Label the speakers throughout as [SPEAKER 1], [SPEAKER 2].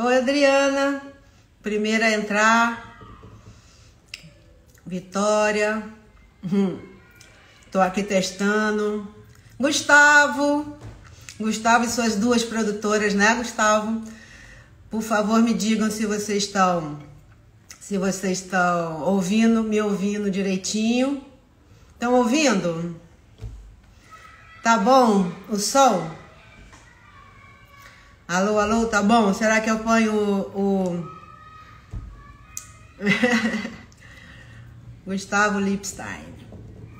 [SPEAKER 1] Oi, Adriana. Primeira a entrar. Vitória. Tô aqui testando. Gustavo. Gustavo e suas duas produtoras, né, Gustavo? Por favor, me digam se vocês estão ouvindo, me ouvindo direitinho. Estão ouvindo? Tá bom o som? Alô, alô, tá bom? Será que eu ponho o... Gustavo Lipstein.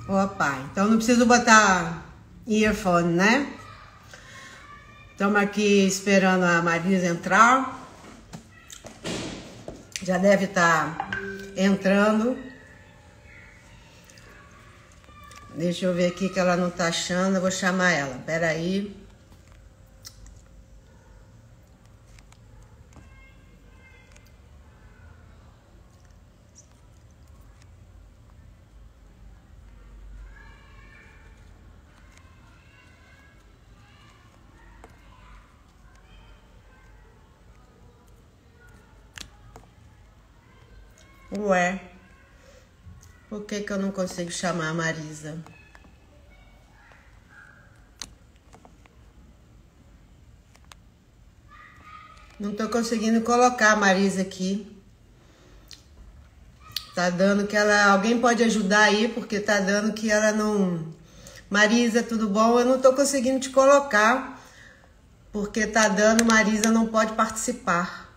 [SPEAKER 1] Opa, então não preciso botar earphone, né? Estamos aqui esperando a Marisa entrar. Já deve estar entrando. Deixa eu ver aqui que ela não tá achando. Eu vou chamar ela. Pera aí. Ué, por que que eu não consigo chamar a Marisa? Não tô conseguindo colocar a Marisa aqui. Tá dando que ela... Alguém pode ajudar aí, porque tá dando que ela não... Marisa, tudo bom? Eu não tô conseguindo te colocar, porque tá dando Marisa não pode participar.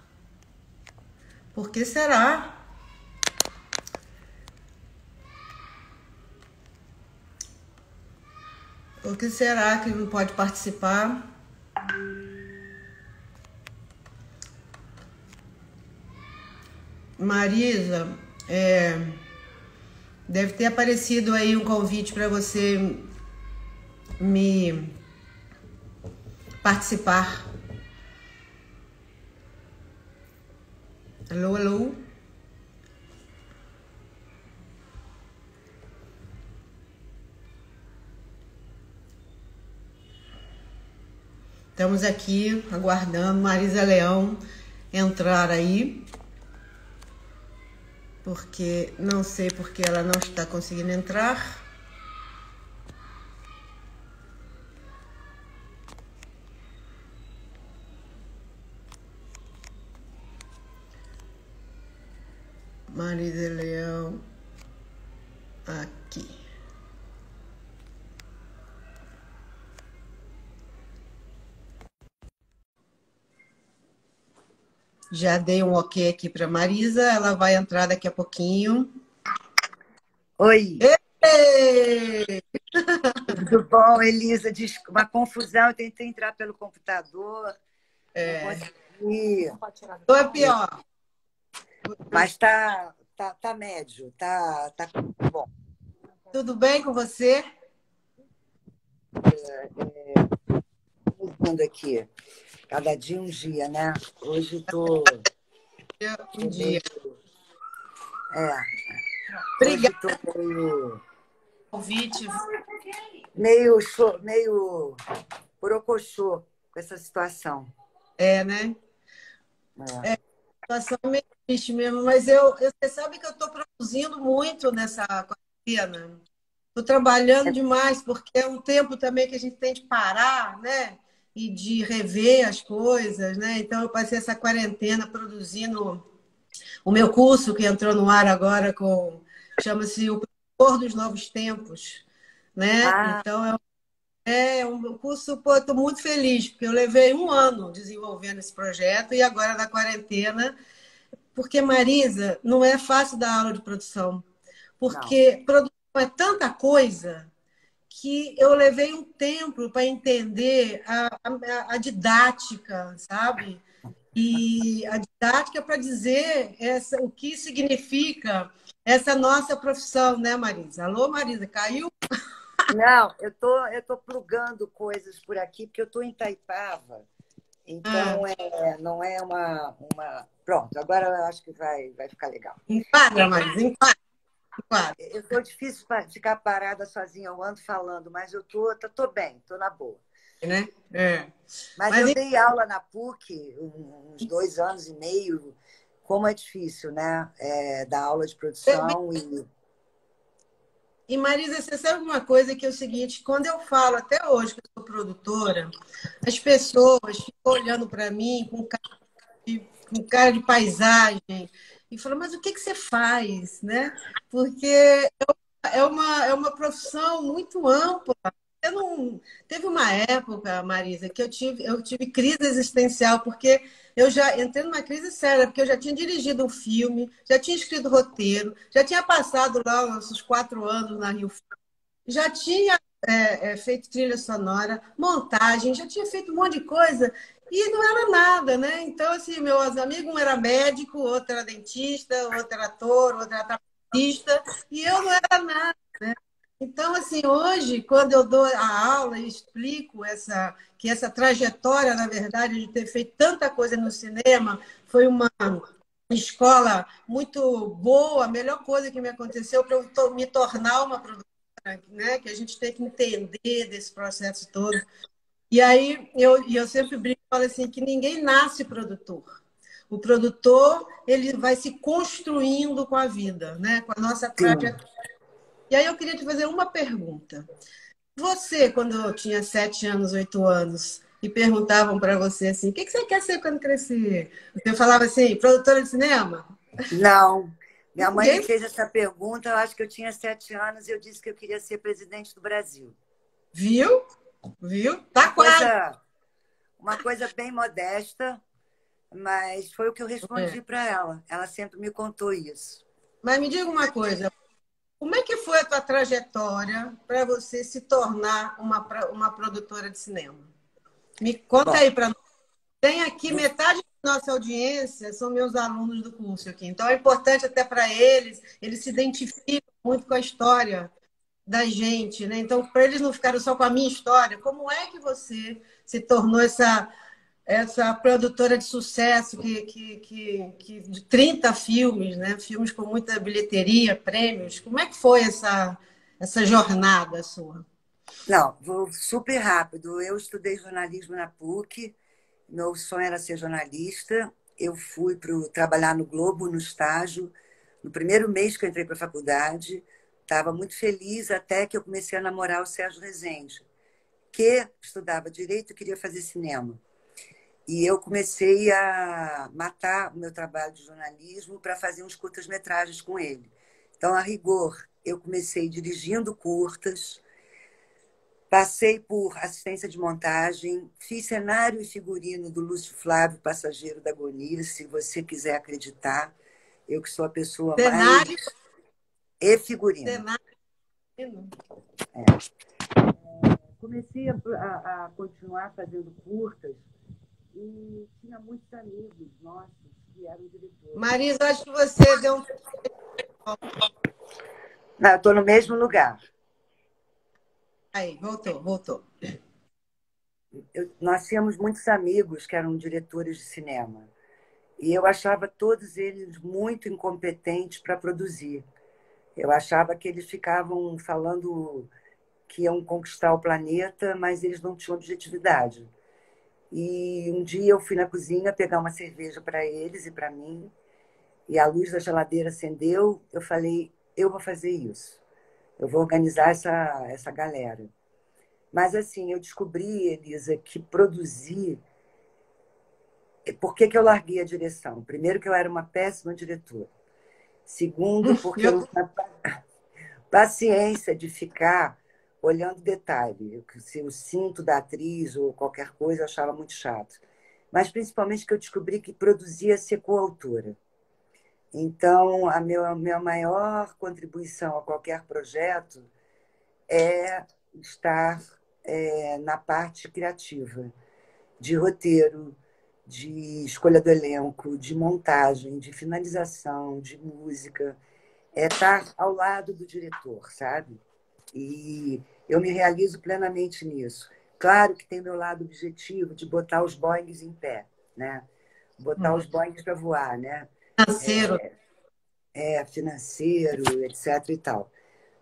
[SPEAKER 1] Por que será? Por que será que não pode participar? Marisa, deve ter aparecido aí um convite para você me participar. Alô, alô? Estamos aqui aguardando Marisa Leão entrar aí, porque não sei porque ela não está conseguindo entrar. Marisa Leão aqui. Já dei um ok aqui para Marisa, ela vai entrar daqui a pouquinho.
[SPEAKER 2] Oi.
[SPEAKER 1] Ei!
[SPEAKER 2] Tudo bom, Elisa? Uma confusão, eu tentei entrar pelo computador, não consegui.
[SPEAKER 1] Ou é pior?
[SPEAKER 2] Mas tá médio, tá bom.
[SPEAKER 1] Tudo bem com você?
[SPEAKER 2] Mudando aqui, cada dia um dia, né? Hoje estou
[SPEAKER 1] Um dia.
[SPEAKER 2] hoje
[SPEAKER 1] Obrigada
[SPEAKER 2] estou
[SPEAKER 1] pelo convite.
[SPEAKER 2] meio borocochô com essa situação.
[SPEAKER 1] Né? A situação é meio triste mesmo, mas você sabe que eu estou produzindo muito nessa quarentena. Estou trabalhando demais, porque é um tempo também que a gente tem de parar, né? E de rever as coisas, né? Então, eu passei essa quarentena produzindo o meu curso, que entrou no ar agora, chama-se O Produtor dos Novos Tempos, né? Então, é um curso, pô, estou muito feliz, porque eu levei um ano desenvolvendo esse projeto e agora na quarentena, porque, Marisa, não é fácil dar aula de produção, porque produção é tanta coisa que eu levei um tempo para entender a didática, sabe? E a didática para dizer o que significa essa nossa profissão, né, Marisa? Alô, Marisa, caiu?
[SPEAKER 2] Não, eu tô plugando coisas por aqui, porque eu estou em Itaipava. Então, não é uma... Pronto, agora eu acho que vai ficar legal.
[SPEAKER 1] Enquadra, Marisa, enquadra.
[SPEAKER 2] Eu estou difícil para ficar parada sozinha, eu ando falando, mas eu tô bem, tô na boa.
[SPEAKER 1] né? É.
[SPEAKER 2] Mas
[SPEAKER 1] Mas
[SPEAKER 2] eu dei aula na PUC uns 2 anos e meio. Como é difícil, né? Dar aula de produção e...
[SPEAKER 1] E, Marisa, você sabe uma coisa que é o seguinte, quando eu falo até hoje que eu sou produtora, as pessoas ficam olhando para mim com cara de paisagem e falam, mas o que que você faz, né? Porque é uma profissão muito ampla. Eu não... Teve uma época, Marisa, que eu tive crise existencial, porque eu já entrei numa crise séria, porque eu já tinha dirigido um filme, já tinha escrito roteiro, já tinha passado lá uns 4 anos na Rio, já tinha feito trilha sonora, montagem, já tinha feito um monte de coisa e não era nada, né? Então, assim, meus amigos, um era médico, outro era dentista, outro era ator, outro era trapezista, e eu não era nada. Então, assim, hoje, quando eu dou a aula e explico que essa trajetória, na verdade, de ter feito tanta coisa no cinema, foi uma escola muito boa, a melhor coisa que me aconteceu para eu me tornar uma produtora, né? Que a gente tem que entender desse processo todo. E aí eu sempre brinco e falo assim, que ninguém nasce produtor. O produtor ele vai se construindo com a vida, né? Com a nossa
[SPEAKER 2] Sim.
[SPEAKER 1] trajetória. E aí eu queria te fazer uma pergunta. Você, quando tinha 7 anos, 8 anos, e perguntavam para você assim, o que você quer ser quando crescer? Você falava assim, produtora de cinema?
[SPEAKER 2] Não. Minha mãe me
[SPEAKER 1] Ninguém
[SPEAKER 2] fez essa pergunta, eu acho que eu tinha 7 anos e eu disse que eu queria ser presidente do Brasil.
[SPEAKER 1] viu, viu?
[SPEAKER 2] Uma
[SPEAKER 1] Tá quase.
[SPEAKER 2] coisa, uma coisa bem modesta, mas foi o que eu
[SPEAKER 1] É.
[SPEAKER 2] respondi para ela. Ela sempre me contou isso.
[SPEAKER 1] Mas me diga uma coisa, como é que foi a tua trajetória para você se tornar uma produtora de cinema? Me conta
[SPEAKER 2] Bom,
[SPEAKER 1] aí para nós. Tem aqui
[SPEAKER 2] no-
[SPEAKER 1] metade da nossa audiência são meus alunos do curso aqui. Então é importante até para eles se identificam muito com a história da gente, né? Então, para eles não ficarem só com a minha história, como é que você se tornou essa produtora de sucesso de 30 filmes, né? Filmes com muita bilheteria, prêmios. Como é que foi essa jornada sua?
[SPEAKER 2] não, vou super rápido. Eu estudei jornalismo na PUC, meu sonho era ser jornalista. Eu fui trabalhar no Globo, no estágio, no primeiro mês que eu entrei para a faculdade. Estava muito feliz até que eu comecei a namorar o Sérgio Rezende, que estudava direito e queria fazer cinema. E eu comecei a matar o meu trabalho de jornalismo para fazer uns curtas-metragens com ele. Então, a rigor, eu comecei dirigindo curtas, passei por assistência de montagem, fiz cenário e figurino do Lúcio Flávio, Passageiro da Agonia, se você quiser acreditar. Eu que sou a pessoa mais...
[SPEAKER 1] Cenário,
[SPEAKER 2] E figurino.
[SPEAKER 1] cenário.
[SPEAKER 2] Comecei a continuar fazendo curtas e tinha muitos amigos nossos que eram diretores.
[SPEAKER 1] Marisa, acho que você deu um.
[SPEAKER 2] Não, eu estou no mesmo lugar.
[SPEAKER 1] Aí, voltou.
[SPEAKER 2] Nós tínhamos muitos amigos que eram diretores de cinema. E eu achava todos eles muito incompetentes para produzir. Eu achava que eles ficavam falando que iam conquistar o planeta, mas eles não tinham objetividade. E um dia eu fui na cozinha pegar uma cerveja para eles e para mim, e a luz da geladeira acendeu. Eu falei, eu vou fazer isso. Eu vou organizar essa galera. Mas, assim, eu descobri, Elisa, que produzir... Por que eu larguei a direção? Primeiro, que eu era uma péssima diretora. Segundo, porque eu
[SPEAKER 1] Eu,
[SPEAKER 2] não tinha paciência de ficar olhando detalhe. Se o cinto da atriz ou qualquer coisa, eu achava muito chato. Mas, principalmente, que eu descobri que produzia ser coautora. Então, a minha maior contribuição a qualquer projeto é estar na parte criativa, de roteiro, de escolha do elenco, de montagem, de finalização, de música. É estar ao lado do diretor, sabe? E eu me realizo plenamente nisso. Claro que tem meu lado objetivo de botar os Boeings em pé, né? Botar os Boeings para voar, né?
[SPEAKER 1] financeiro.
[SPEAKER 2] Financeiro, etc. e tal.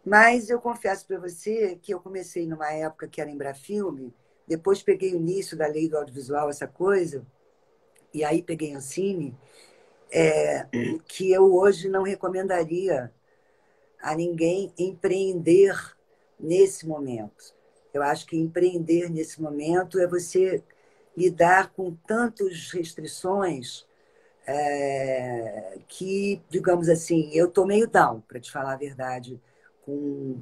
[SPEAKER 2] Mas eu confesso para você que eu comecei numa época que era Embrafilme, depois peguei o início da lei do audiovisual, essa coisa, e aí peguei Ancine, que eu hoje não recomendaria a ninguém empreender nesse momento. Eu acho que empreender nesse momento é você lidar com tantas restrições que, digamos assim, eu estou meio down, para te falar a verdade, com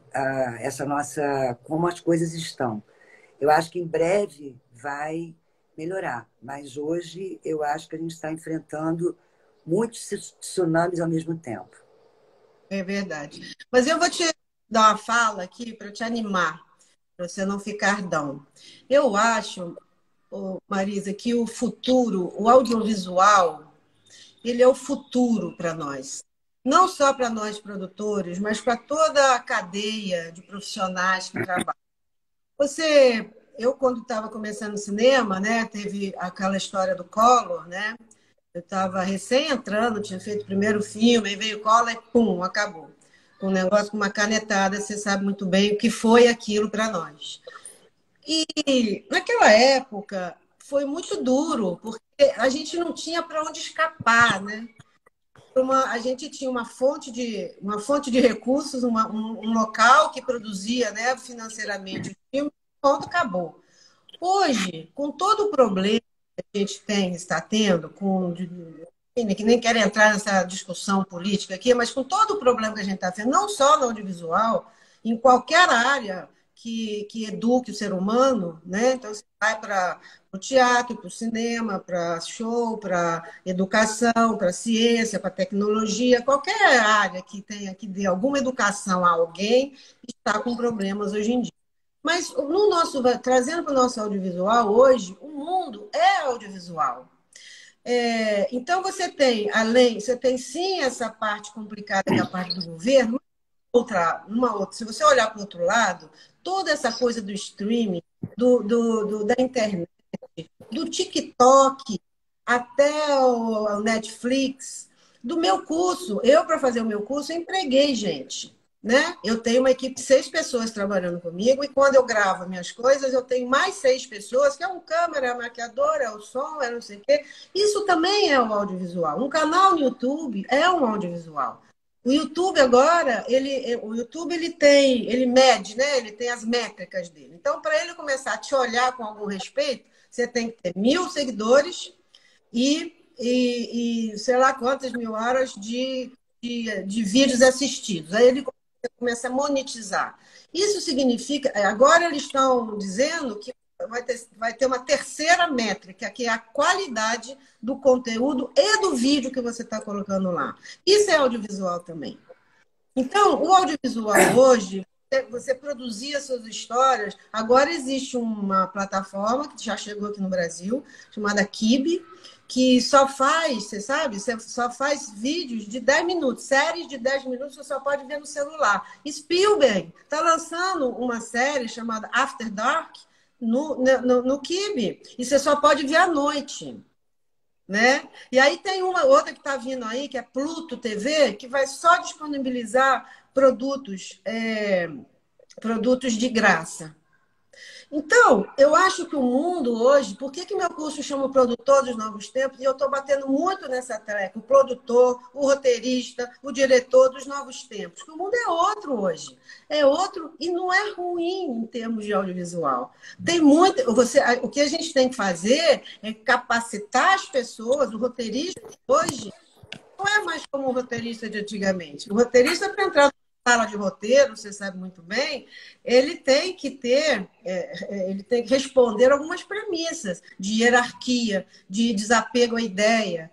[SPEAKER 2] essa nossa, como as coisas estão. Eu acho que em breve vai melhorar, mas hoje eu acho que a gente está enfrentando muitos tsunamis ao mesmo tempo.
[SPEAKER 1] É verdade. Mas eu vou te dar uma fala aqui para te animar, para você não ficar down. Eu acho, Marisa, que o futuro, o audiovisual, ele é o futuro para nós. Não só para nós produtores, mas para toda a cadeia de profissionais que trabalham. Eu quando estava começando no cinema, né, teve aquela história do Collor, né? Eu estava recém entrando, tinha feito o primeiro filme, aí veio o Collor e pum, acabou. Com um negócio com uma canetada, você sabe muito bem o que foi aquilo para nós. E naquela época foi muito duro, porque a gente não tinha para onde escapar, né? A gente tinha uma fonte de recursos, um local que produzia, né, financeiramente o filme, ponto, acabou. Hoje, com todo o problema que a gente está tendo, que nem quero entrar nessa discussão política aqui, mas com todo o problema que a gente está tendo, não só no audiovisual, em qualquer área que eduque o ser humano, né? Então, você vai para o teatro, para o cinema, para show, para educação, para ciência, para tecnologia, qualquer área que tenha que dê alguma educação a alguém está com problemas hoje em dia. Mas trazendo para o nosso audiovisual hoje, o mundo é audiovisual. Então você tem sim essa parte complicada que é a parte do governo, se você olhar para o outro lado, toda essa coisa do streaming, da internet, do TikTok até o Netflix, do meu curso, para fazer o meu curso, eu empreguei gente. Né? Eu tenho uma equipe de 6 pessoas trabalhando comigo e quando eu gravo minhas coisas, eu tenho mais 6 pessoas, que é um câmera, maquiador, é o som, é não sei o quê. Isso também é um audiovisual. Um canal no YouTube é um audiovisual. O YouTube agora, ele mede, né? Ele tem as métricas dele. Então, para ele começar a te olhar com algum respeito, você tem que ter 1.000 seguidores e sei lá quantas mil horas de vídeos assistidos. Aí ele começa a monetizar. Isso significa, agora eles estão dizendo que vai ter uma terceira métrica, que é a qualidade do conteúdo e do vídeo que você está colocando lá. Isso é audiovisual também. Então, o audiovisual hoje, você produzia suas histórias, agora existe uma plataforma que já chegou aqui no Brasil, chamada Quibi, que só faz, você sabe, você só faz vídeos de 10 minutos, séries de 10 minutos você só pode ver no celular. Spielberg está lançando uma série chamada After Dark no Quibi, e você só pode ver à noite. Né? E aí tem uma outra que está vindo aí, que é Pluto TV, que vai só disponibilizar produtos de graça. Então, eu acho que o mundo hoje, por que meu curso chama Produtor dos Novos Tempos? E eu estou batendo muito nessa tecla, o produtor, o roteirista, o diretor dos novos tempos. O mundo é outro hoje. É outro e não é ruim em termos de audiovisual. Tem muito. O que a gente tem que fazer é capacitar as pessoas, o roteirista hoje não é mais como o roteirista de antigamente. O roteirista, para entrar na sala de roteiro, você sabe muito bem, ele tem que responder algumas premissas de hierarquia, de desapego à ideia,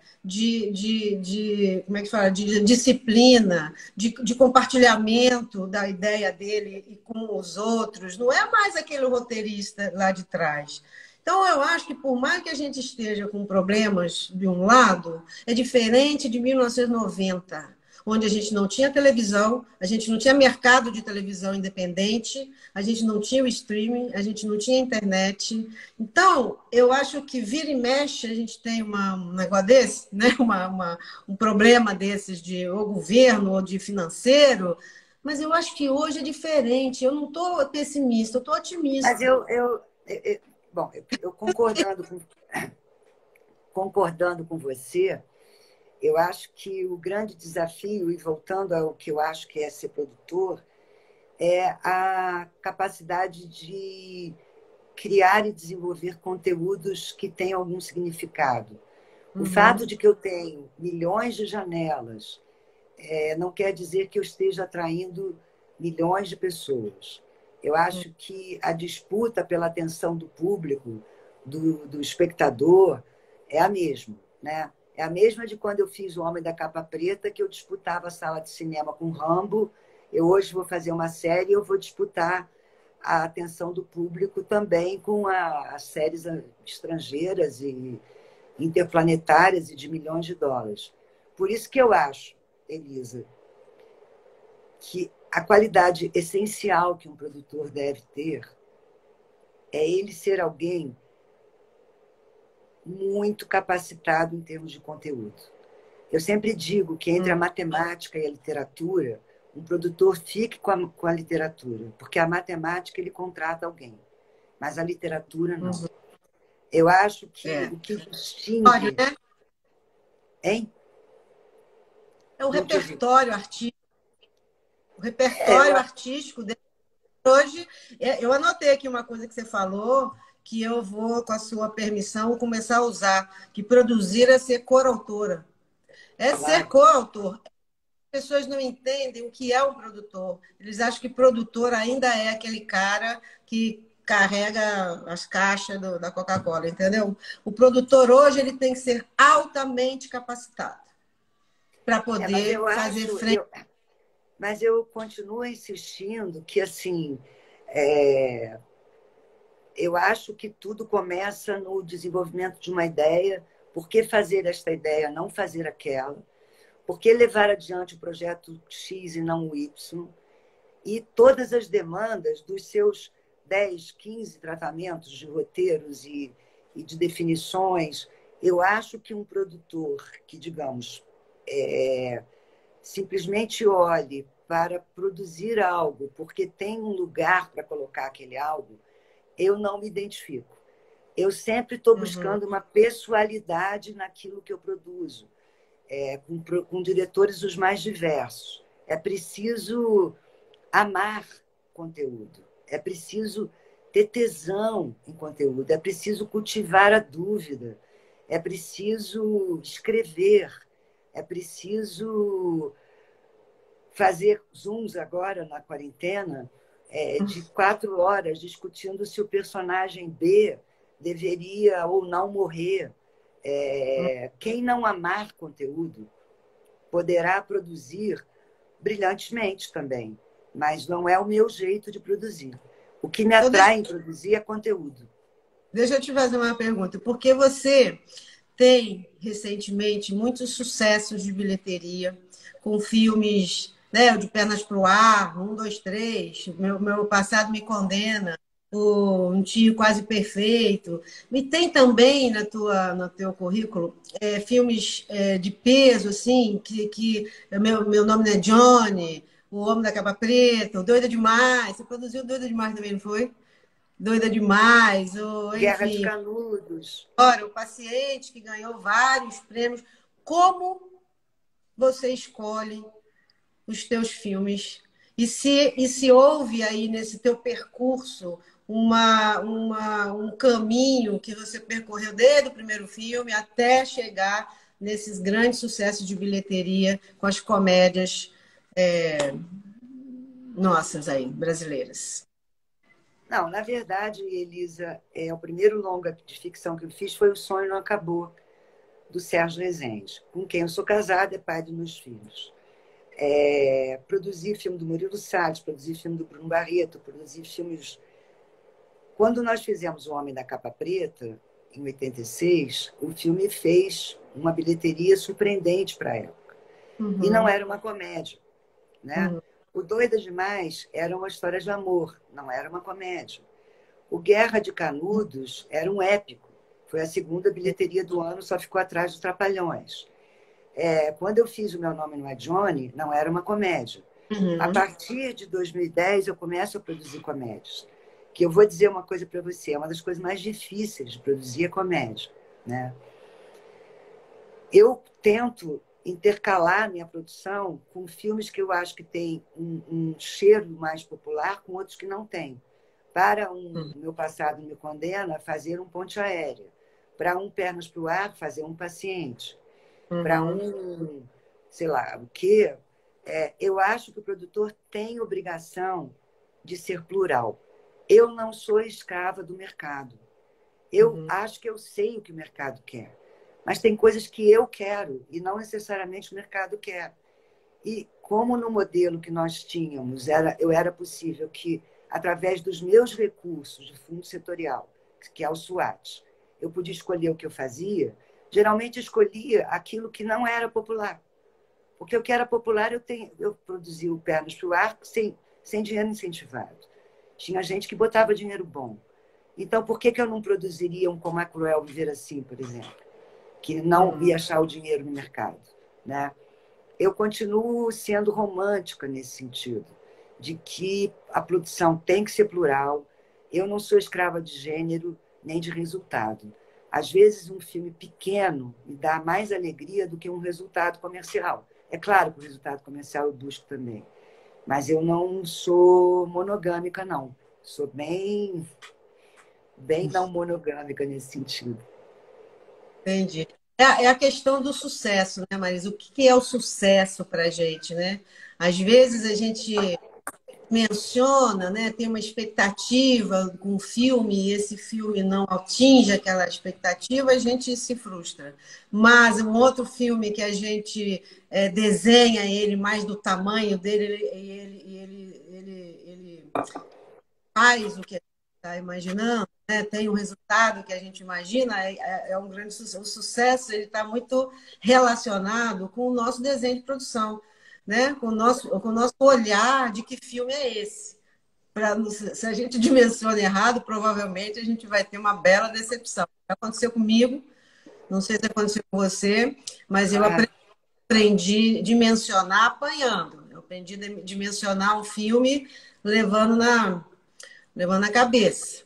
[SPEAKER 1] como é que fala? De disciplina, de compartilhamento da ideia dele com os outros. Não é mais aquele roteirista lá de trás. Então, eu acho que, por mais que a gente esteja com problemas de um lado, é diferente de 1990, onde a gente não tinha televisão, a gente não tinha mercado de televisão independente, a gente não tinha o streaming, a gente não tinha internet. Então, eu acho que vira e mexe, a gente tem um negócio desse, né? Um problema desses de ou governo ou de financeiro, mas eu acho que hoje é diferente. Eu não estou pessimista, eu estou otimista.
[SPEAKER 2] Mas Bom, eu concordando com você, eu acho que o grande desafio, e voltando ao que eu acho que é ser produtor, é a capacidade de criar e desenvolver conteúdos que tenham algum significado. O fato de que eu tenho milhões de janelas não quer dizer que eu esteja atraindo milhões de pessoas. Eu acho que a disputa pela atenção do público, do espectador, é a mesma, né? É a mesma de quando eu fiz O Homem da Capa Preta, que eu disputava a sala de cinema com Rambo. Eu hoje vou fazer uma série e eu vou disputar a atenção do público também com as séries estrangeiras e interplanetárias e de milhões de dólares. Por isso que eu acho, Elisa, que a qualidade essencial que um produtor deve ter é ele ser alguém muito capacitado em termos de conteúdo. Eu sempre digo que entre a matemática e a literatura, um produtor fique com a literatura, porque a matemática ele contrata alguém, mas a literatura não. Eu acho que o que distingue...
[SPEAKER 1] Né?
[SPEAKER 2] Hein?
[SPEAKER 1] É o repertório artístico. O repertório artístico dele. Hoje, eu anotei aqui uma coisa que você falou, que eu vou, com a sua permissão, começar a usar, que produzir é ser coautora. É ser coautor. As pessoas não entendem o que é um produtor. Eles acham que produtor ainda é aquele cara que carrega as caixas da Coca-Cola, entendeu? O produtor hoje ele tem que ser altamente capacitado para poder fazer frente.
[SPEAKER 2] Mas eu continuo insistindo que, assim, eu acho que tudo começa no desenvolvimento de uma ideia. Por que fazer esta ideia, não fazer aquela? Por que levar adiante o projeto X e não o Y? E todas as demandas dos seus 10, 15 tratamentos de roteiros e de definições. Eu acho que um produtor que, digamos, simplesmente olhe para produzir algo porque tem um lugar para colocar aquele algo, eu não me identifico. Eu sempre estou buscando uma pessoalidade naquilo que eu produzo, com diretores os mais diversos. É preciso amar conteúdo, é preciso ter tesão em conteúdo, é preciso cultivar a dúvida, é preciso escrever, é preciso fazer Zooms agora na quarentena de 4 horas discutindo se o personagem B deveria ou não morrer. Quem não amar conteúdo poderá produzir brilhantemente também, mas não é o meu jeito de produzir. O que me atrai em produzir é conteúdo.
[SPEAKER 1] Deixa eu te fazer uma pergunta. Porque você tem, recentemente, muitos sucessos de bilheteria com filmes, né, de Pernas para o Ar, 1, 2, 3, Meu Passado Me Condena, Um Tio Quase Perfeito. E tem também no teu currículo filmes de peso, assim, que meu Nome Não é Johnny, O Homem da Capa Preta, o Doida Demais. Você produziu Doida Demais também, não foi? Doida Demais, ou
[SPEAKER 2] Guerra de
[SPEAKER 1] enfim.
[SPEAKER 2] Canudos.
[SPEAKER 1] Agora, o Paciente, que ganhou vários prêmios. Como você escolhe os teus filmes? E se houve aí nesse teu percurso um caminho que você percorreu desde o primeiro filme até chegar nesses grandes sucessos de bilheteria com as comédias nossas aí, brasileiras?
[SPEAKER 2] Não, na verdade, Elisa, o primeiro longa de ficção que eu fiz foi O Sonho Não Acabou, do Sérgio Rezende, com quem eu sou casada e pai dos meus filhos. Produzi filme do Murilo Salles, produzi filme do Bruno Barreto, produzi filmes... Quando nós fizemos O Homem da Capa Preta, em 86, o filme fez uma bilheteria surpreendente para a época. E não era uma comédia, né? O Doida Demais era uma história de amor, não era uma comédia. O Guerra de Canudos era um épico. Foi a segunda bilheteria do ano, só ficou atrás dos Trapalhões. Quando eu fiz O Meu Nome Não é Johnny, não era uma comédia. A partir de 2010, eu começo a produzir comédias. que eu vou dizer uma coisa para você, é uma das coisas mais difíceis de produzir é comédia, né? Eu tento intercalar minha produção com filmes que eu acho que têm um cheiro mais popular com outros que não têm. Para Meu Passado Me Condena, fazer um Ponte Aérea. Para Pernas para o Ar, fazer um Paciente. Para sei lá, o quê? Eu acho que o produtor tem obrigação de ser plural. Eu não sou escrava do mercado. Eu acho que eu sei o que o mercado quer. Mas tem coisas que eu quero e não necessariamente o mercado quer. E como no modelo que nós tínhamos, era possível que, através dos meus recursos de fundo setorial, que é o SWAT, eu podia escolher o que eu fazia, geralmente escolhia aquilo que não era popular. Porque o que era popular, eu produzia o Pernas para o Ar sem dinheiro incentivado. Tinha gente que botava dinheiro bom. Então, por que eu não produziria um Como é Cruel Viver Assim, por exemplo? Que não ia achar o dinheiro no mercado, né? Eu continuo sendo romântica nesse sentido, de que a produção tem que ser plural. Eu não sou escrava de gênero nem de resultado. Às vezes, um filme pequeno me dá mais alegria do que um resultado comercial. É claro que o resultado comercial eu busco também, mas eu não sou monogâmica, não. Sou bem não monogâmica nesse sentido.
[SPEAKER 1] Entendi. É a questão do sucesso, né, Marisa? O que é o sucesso para a gente, né? Às vezes a gente menciona, né, tem uma expectativa com um filme e esse filme não atinge aquela expectativa, a gente se frustra. Mas um outro filme que a gente desenha ele mais do tamanho dele, ele faz o que a gente está imaginando, né? Tem um resultado que a gente imagina, é um grande sucesso. O sucesso ele está muito relacionado com o nosso desenho de produção, né? Com o nosso olhar de que filme é esse. Se a gente dimensiona errado, provavelmente a gente vai ter uma bela decepção. Aconteceu comigo, não sei se aconteceu com você, mas eu aprendi a dimensionar apanhando. Eu aprendi a dimensionar um filme levando na cabeça.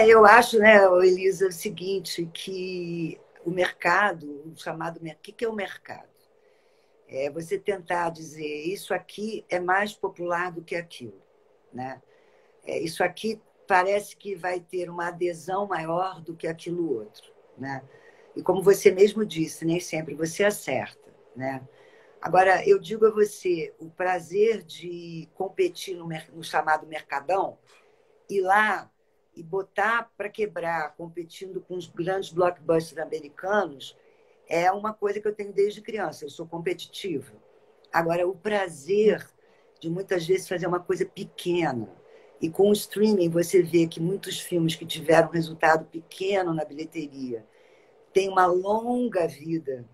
[SPEAKER 2] Eu acho, né, Elisa, o seguinte, que o mercado, o chamado mercado, o que é o mercado? É você tentar dizer isso aqui é mais popular do que aquilo, né? Isso aqui parece que vai ter uma adesão maior do que aquilo outro, né? E como você mesmo disse, nem sempre você acerta, né? Agora, eu digo a você, o prazer de competir no chamado mercadão, ir lá e botar para quebrar, competindo com os grandes blockbusters americanos, é uma coisa que eu tenho desde criança. Eu sou competitiva. Agora, o prazer de muitas vezes fazer uma coisa pequena. E com o streaming, você vê que muitos filmes que tiveram resultado pequeno na bilheteria têm uma longa vida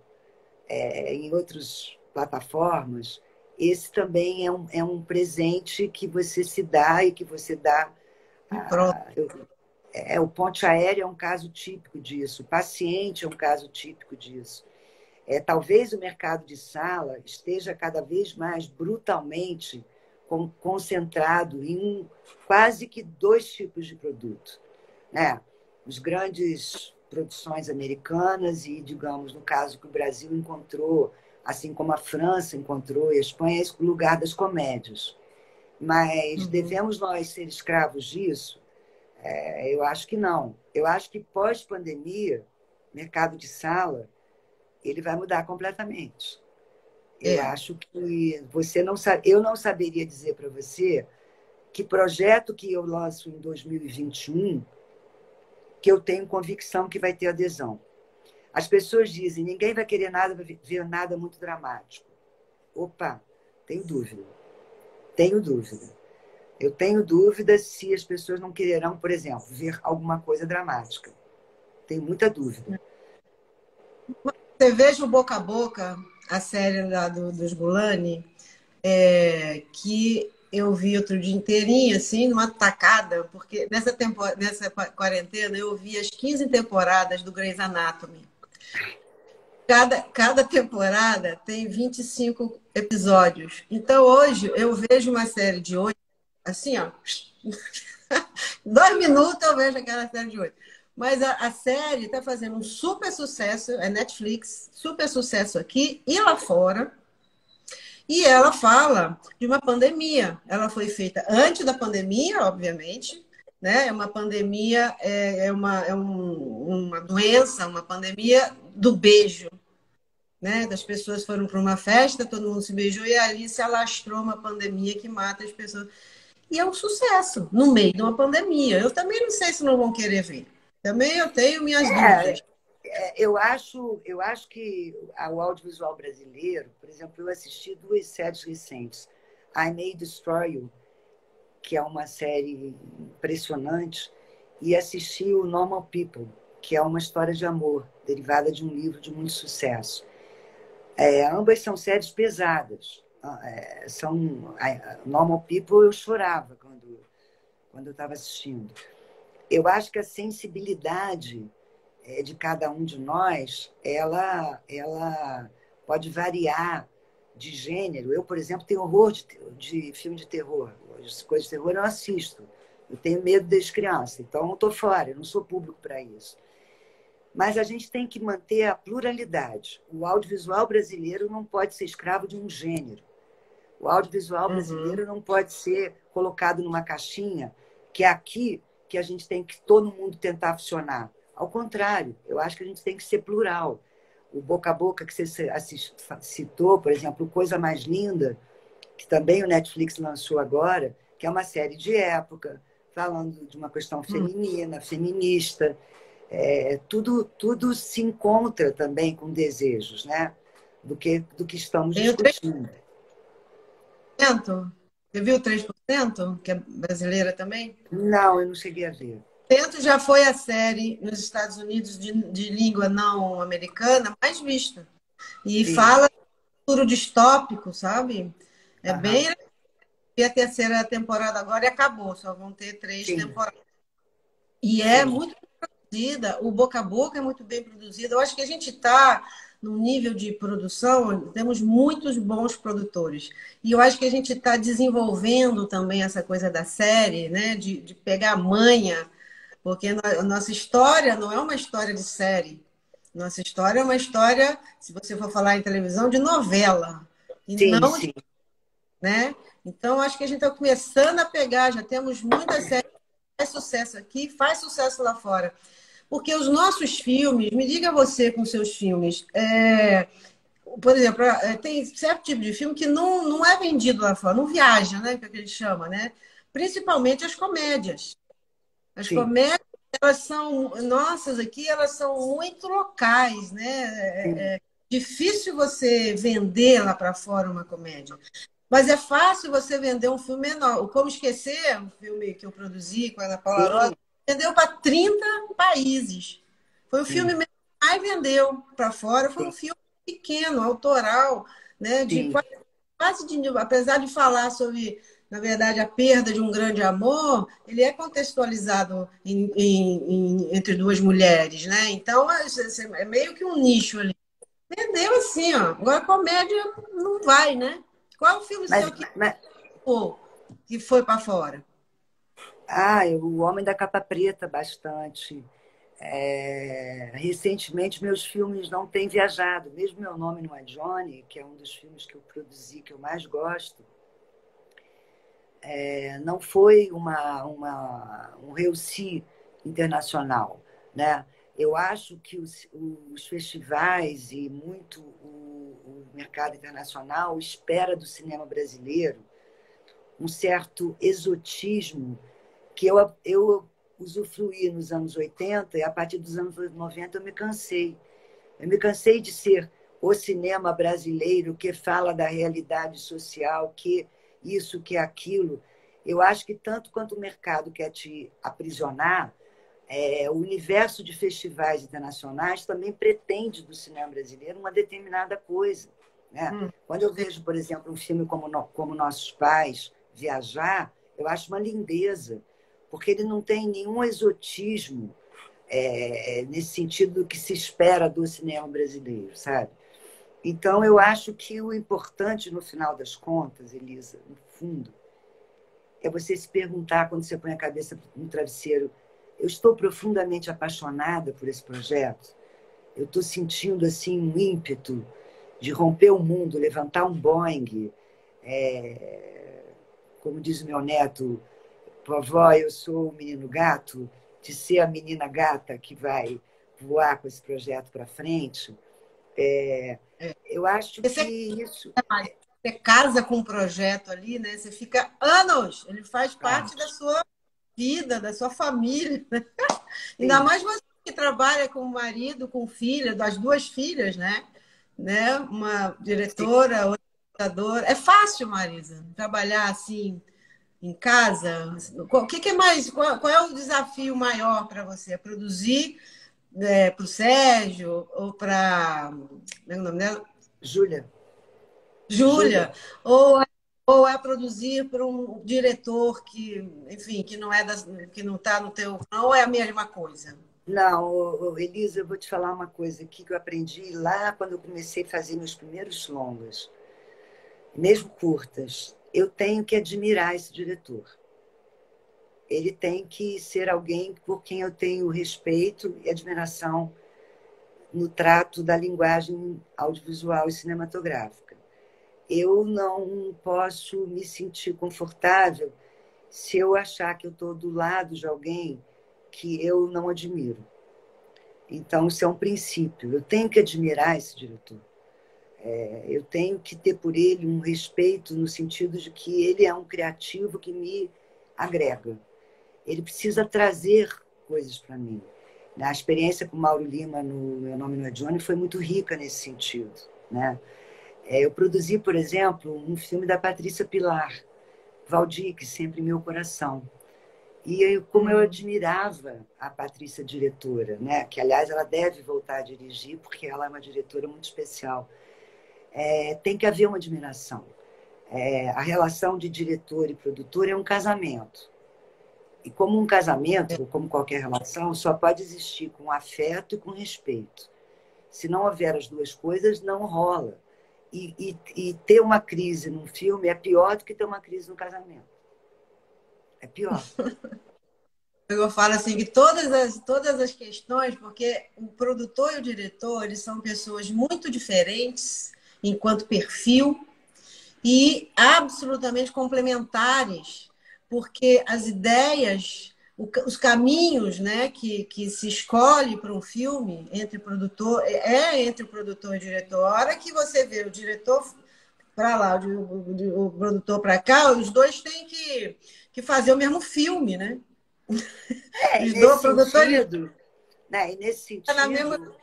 [SPEAKER 2] em outras plataformas. Esse também é um presente que você se dá e que você dá.
[SPEAKER 1] Pronto.
[SPEAKER 2] O Ponte Aérea é um caso típico disso, o Paciente é um caso típico disso. Talvez o mercado de sala esteja cada vez mais brutalmente concentrado em quase que dois tipos de produto, né? Os grandes produções americanas e, digamos, no caso que o Brasil encontrou, assim como a França encontrou e a Espanha, esse lugar das comédias. Mas devemos nós ser escravos disso? Eu acho que não. Eu acho que pós-pandemia, mercado de sala, ele vai mudar completamente. Eu acho que eu não saberia dizer para você que projeto que eu lanço em 2021 que eu tenho convicção que vai ter adesão. As pessoas dizem, ninguém vai querer ver nada muito dramático. Opa, tenho dúvida. Tenho dúvida. Eu tenho dúvida se as pessoas não quererão, por exemplo, ver alguma coisa dramática. Tenho muita dúvida.
[SPEAKER 1] Você veja o Boca a Boca, a série dos Gulani, que eu vi outro dia inteirinho, assim, numa tacada, porque nessa quarentena eu vi as 15 temporadas do Grey's Anatomy. Cada temporada tem 25 episódios. Então, hoje, eu vejo uma série de 8, assim, ó, 2 minutos eu vejo aquela série de 8. Mas a série está fazendo um super sucesso, é Netflix, super sucesso aqui e lá fora. E ela fala de uma pandemia. Ela foi feita antes da pandemia, obviamente, né? É uma pandemia, uma doença, uma pandemia do beijo, né? Das pessoas foram para uma festa, todo mundo se beijou e ali se alastrou uma pandemia que mata as pessoas. E é um sucesso no meio de uma pandemia. Eu também não sei se não vão querer ver. Também eu tenho minhas
[SPEAKER 2] É,
[SPEAKER 1] dúvidas.
[SPEAKER 2] eu acho que o audiovisual brasileiro, por exemplo, eu assisti 2 séries recentes. I May Destroy You, que é uma série impressionante, e assisti o Normal People, que é uma história de amor, derivada de um livro de muito sucesso. Ambas são séries pesadas. Normal People eu chorava quando eu estava assistindo. Eu acho que a sensibilidade de cada um de nós, ela pode variar de gênero. Eu, por exemplo, tenho horror de filme de terror. As coisas de terror eu não assisto. Eu tenho medo desde criança. Então, eu estou fora, eu não sou público para isso. Mas a gente tem que manter a pluralidade. O audiovisual brasileiro não pode ser escravo de um gênero. O audiovisual
[SPEAKER 1] Uhum.
[SPEAKER 2] brasileiro não pode ser colocado numa caixinha que é aqui que a gente tem que todo mundo tentar funcionar. Ao contrário, eu acho que a gente tem que ser plural. O Boca a Boca que você citou, por exemplo, Coisa Mais Linda, que também o Netflix lançou agora, que é uma série de época, falando de uma questão feminina, feminista. Tudo se encontra também com desejos, né? Do que estamos
[SPEAKER 1] Tem o
[SPEAKER 2] discutindo.
[SPEAKER 1] 3%. Você viu o 3%, que é brasileira também?
[SPEAKER 2] Não, eu não cheguei a ver.
[SPEAKER 1] 3% já foi a série nos Estados Unidos de língua não americana mais vista. E
[SPEAKER 2] Sim.
[SPEAKER 1] fala futuro distópico, sabe? É
[SPEAKER 2] Aham.
[SPEAKER 1] bem. E a terceira temporada agora e acabou, só vão ter 3
[SPEAKER 2] Sim,
[SPEAKER 1] temporadas. E é
[SPEAKER 2] sim.
[SPEAKER 1] muito produzida, o boca a boca é muito bem produzido. Eu acho que a gente está num nível de produção, temos muitos bons produtores. E eu acho que a gente está desenvolvendo também essa coisa da série, né? De pegar a manha, porque a nossa história não é uma história de série. Nossa história é uma história, se você for falar em televisão, de novela. E
[SPEAKER 2] Sim,
[SPEAKER 1] não,
[SPEAKER 2] sim.
[SPEAKER 1] né? Então, acho que a gente está começando a pegar, já temos muitas séries que faz sucesso aqui, faz sucesso lá fora. Porque os nossos filmes, me diga você com seus filmes, por exemplo, tem certo tipo de filme que não é vendido lá fora, não viaja, né? Que é o que a gente chama, né? Principalmente as comédias. As
[SPEAKER 2] Sim,
[SPEAKER 1] comédias, elas são, nossas aqui, elas são muito locais, né?
[SPEAKER 2] sim,
[SPEAKER 1] Difícil você vender lá para fora uma comédia. Mas é fácil você vender um filme menor. O Como Esquecer, um filme que eu produzi com a Ana Paula Rosa,
[SPEAKER 2] sim,
[SPEAKER 1] vendeu para 30 países. Foi o filme
[SPEAKER 2] sim,
[SPEAKER 1] que mais vendeu para fora. Foi um
[SPEAKER 2] sim,
[SPEAKER 1] filme pequeno, autoral, né? De
[SPEAKER 2] sim,
[SPEAKER 1] quase de, apesar de falar sobre, na verdade, a perda de um grande amor, ele é contextualizado entre duas mulheres, né? Então é meio que um nicho ali. Vendeu assim, ó. Agora comédia não vai, né? Qual o filme
[SPEAKER 2] Mas,
[SPEAKER 1] seu que
[SPEAKER 2] mas
[SPEAKER 1] foi para fora?
[SPEAKER 2] o Homem da Capa Preta, bastante. Recentemente, meus filmes não têm viajado. Mesmo Meu Nome Não é Johnny, que é um dos filmes que eu produzi, que eu mais gosto, não foi um réussite internacional, né? Eu acho que os festivais e muito o mercado internacional espera do cinema brasileiro um certo exotismo que eu usufruí nos anos 80 e a partir dos anos 90 eu me cansei. Eu me cansei de ser o cinema brasileiro que fala da realidade social, que isso, que aquilo. Eu acho que tanto quanto o mercado quer te aprisionar, o universo de festivais internacionais também pretende do cinema brasileiro uma determinada coisa. Né?
[SPEAKER 1] Hum.
[SPEAKER 2] Quando eu vejo, por exemplo, um filme como Nossos Pais viajar, eu acho uma lindeza, porque ele não tem nenhum exotismo nesse sentido do que se espera do cinema brasileiro, sabe? Então, eu acho que o importante, no final das contas, Elisa, no fundo, é você se perguntar, quando você põe a cabeça no travesseiro, eu estou profundamente apaixonada por esse projeto? Eu estou sentindo assim um ímpeto de romper o mundo, levantar um Boeing. Como diz o meu neto, vovó, eu sou o menino gato, de ser a menina gata que vai voar com esse projeto para frente. Eu acho que isso...
[SPEAKER 1] Você casa com um projeto ali, né? Você fica anos, ele faz parte da sua vida, da sua família, né? Ainda mais você que trabalha com o marido, com filha, das duas filhas, né? Uma diretora, outra educadora. É fácil, Marisa, trabalhar assim em casa? O que é mais? Qual é o desafio maior para você? Produzir para o Sérgio ou para. Como é o nome dela?
[SPEAKER 2] Júlia.
[SPEAKER 1] Júlia. Ou é produzir para um diretor que, enfim, que não é que não está no teu. Ou é a mesma coisa?
[SPEAKER 2] Não, Elisa, eu vou te falar uma coisa aqui que eu aprendi lá quando eu comecei a fazer meus primeiros longas, mesmo curtas. Eu tenho que admirar esse diretor. Ele tem que ser alguém por quem eu tenho respeito e admiração no trato da linguagem audiovisual e cinematográfica. Eu não posso me sentir confortável se eu achar que eu estou do lado de alguém que eu não admiro. Então, isso é um princípio. Eu tenho que admirar esse diretor. Eu tenho que ter por ele um respeito no sentido de que ele é um criativo que me agrega. Ele precisa trazer coisas para mim. A experiência com o Mauro Lima no Meu Nome Não é Johnny foi muito rica nesse sentido, né? Eu produzi, por exemplo, um filme da Patrícia Pilar, Valdir, que sempre em meu coração. E como eu admirava a Patrícia diretora, né? Que, aliás, ela deve voltar a dirigir, porque ela é uma diretora muito especial. Tem que haver uma admiração. A relação de diretor e produtor é um casamento. E como um casamento, ou como qualquer relação, só pode existir com afeto e com respeito. Se não houver as duas coisas, não rola. E ter uma crise num filme é pior do que ter uma crise no casamento. É pior.
[SPEAKER 1] Eu falo assim que todas as questões, porque o produtor e o diretor, eles são pessoas muito diferentes enquanto perfil e absolutamente complementares, porque as ideias, os caminhos, né, que se escolhe para um filme entre produtor entre o produtor e o diretor. A hora que você vê o diretor para lá, o produtor para cá, os dois têm que fazer o mesmo filme, né?
[SPEAKER 2] E
[SPEAKER 1] Os
[SPEAKER 2] nesse
[SPEAKER 1] dois produtores
[SPEAKER 2] sentido, né, e nesse
[SPEAKER 1] na mesma.
[SPEAKER 2] sentido,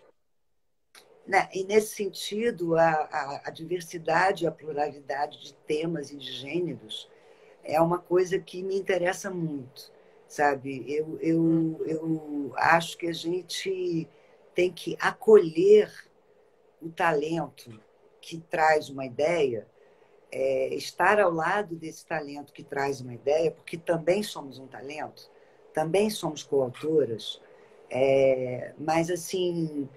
[SPEAKER 2] né, e nesse sentido a diversidade e a pluralidade de temas e de gêneros é uma coisa que me interessa muito, sabe? Eu acho que a gente tem que acolher o talento que traz uma ideia, estar ao lado desse talento que traz uma ideia, porque também somos um talento, também somos coautoras, mas assim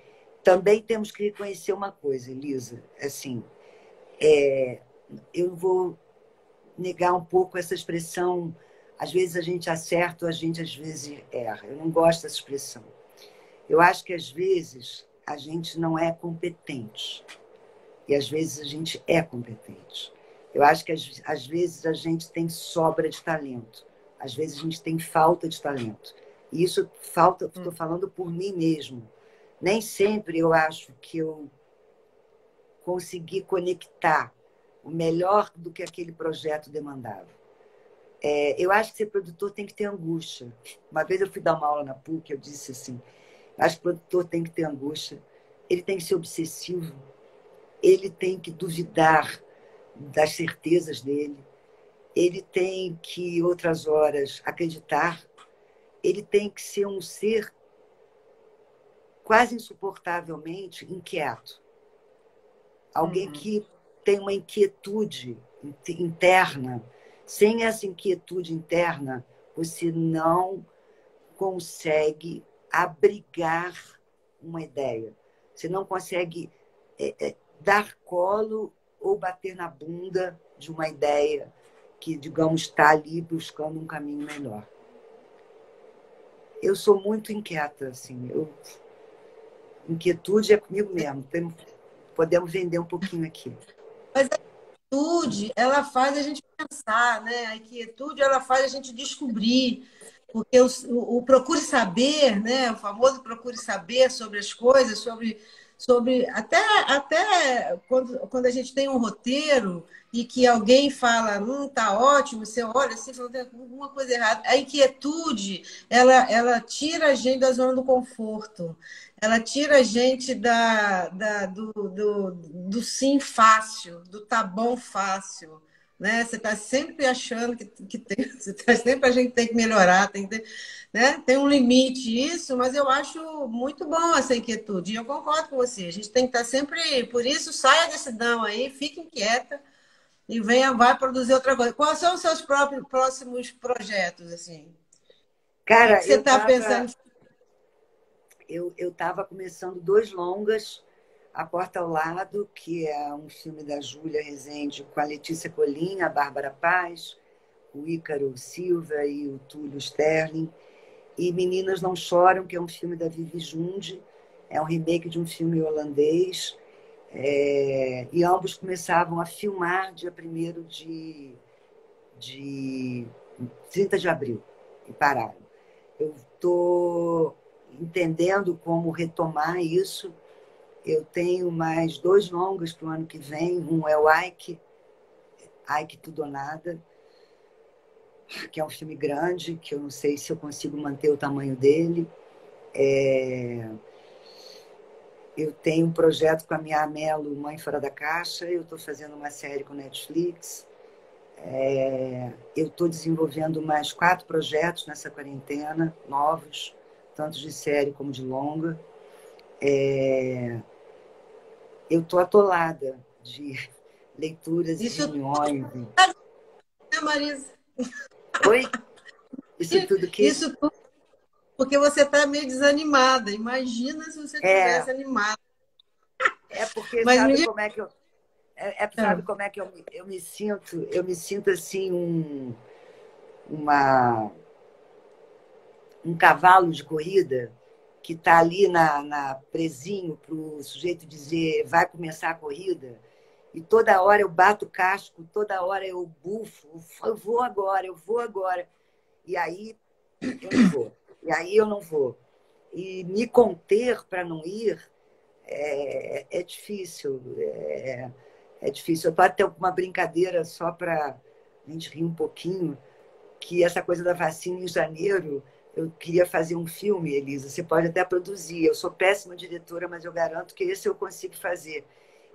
[SPEAKER 2] também temos que reconhecer uma coisa, Elisa, assim, eu vou negar um pouco essa expressão. Às vezes a gente acerta, a gente às vezes erra. Eu não gosto dessa expressão. Eu acho que às vezes a gente não é competente e às vezes a gente é competente. Eu acho que às vezes a gente tem sobra de talento, às vezes a gente tem falta de talento. E isso falta, estou falando por mim mesmo. Nem sempre eu acho que eu consegui conectar o melhor do que aquele projeto demandava. Eu acho que ser produtor tem que ter angústia. Uma vez eu fui dar uma aula na PUC, eu disse assim, acho que o produtor tem que ter angústia, ele tem que ser obsessivo, ele tem que duvidar das certezas dele, ele tem que, outras horas, acreditar, ele tem que ser um ser quase insuportavelmente inquieto. Alguém que tem uma inquietude interna. Sem essa inquietude interna, você não consegue abrigar uma ideia. Você não consegue dar colo ou bater na bunda de uma ideia que, digamos, está ali buscando um caminho melhor. Eu sou muito inquieta, assim. Inquietude é comigo mesmo. Podemos vender um pouquinho aqui.
[SPEAKER 1] Mas a inquietude, ela faz a gente pensar, né? A inquietude, ela faz a gente descobrir. Porque o procure saber, né? O famoso procure saber sobre as coisas, sobre até quando a gente tem um roteiro e que alguém fala, tá ótimo, você olha assim, fala, tem alguma coisa errada. A inquietude, ela tira a gente da zona do conforto, ela tira a gente do sim fácil, do tá bom fácil. Né? Você está sempre achando que tem, você está sempre a gente tem que melhorar, né? Tem um limite isso, mas eu acho muito bom essa inquietude. E eu concordo com você. A gente tem que estar sempre, por isso, saia desse dão aí, fique inquieta e venha, vai produzir outra coisa. Quais são os seus próximos projetos assim? O que
[SPEAKER 2] Cara,
[SPEAKER 1] você está pensando?
[SPEAKER 2] eu estava começando 2 longas, A Porta ao Lado, que é um filme da Júlia Rezende com a Letícia Colin, a Bárbara Paz, o Ícaro Silva e o Túlio Sterling. E Meninas Não Choram, que é um filme da Vivi Jundi, é um remake de um filme holandês. E ambos começavam a filmar dia 1º de 30 de abril, e pararam. Eu estou entendendo como retomar isso. Eu tenho mais 2 longas para o ano que vem. Um é o Ike Tudo ou Nada, que é um filme grande, que eu não sei se eu consigo manter o tamanho dele. Eu tenho um projeto com a minha Amelo, Mãe Fora da Caixa. Eu estou fazendo uma série com Netflix. Eu estou desenvolvendo mais 4 projetos nessa quarentena, novos, tanto de série como de longa. Eu estou atolada de leituras e
[SPEAKER 1] Isso
[SPEAKER 2] reuniões.
[SPEAKER 1] tudo, né, Marisa?
[SPEAKER 2] Oi? Isso tudo que
[SPEAKER 1] Isso tudo porque você está meio desanimada. Imagina se você
[SPEAKER 2] é,
[SPEAKER 1] tivesse animada.
[SPEAKER 2] porque
[SPEAKER 1] Mas me
[SPEAKER 2] sabe
[SPEAKER 1] diga.
[SPEAKER 2] como é que sabe como é que eu me sinto? Eu me sinto assim uma, um cavalo de corrida que está ali na presinho para o sujeito dizer vai começar a corrida. E toda hora eu bato o casco, toda hora eu bufo, eu vou agora, eu vou agora. E aí eu não vou. E aí eu não vou. E me conter para não ir é difícil. É difícil. Eu pode ter uma brincadeira só para a gente rir um pouquinho, que essa coisa da vacina em janeiro, eu queria fazer um filme, Elisa. Você pode até produzir. Eu sou péssima diretora, mas eu garanto que esse eu consigo fazer,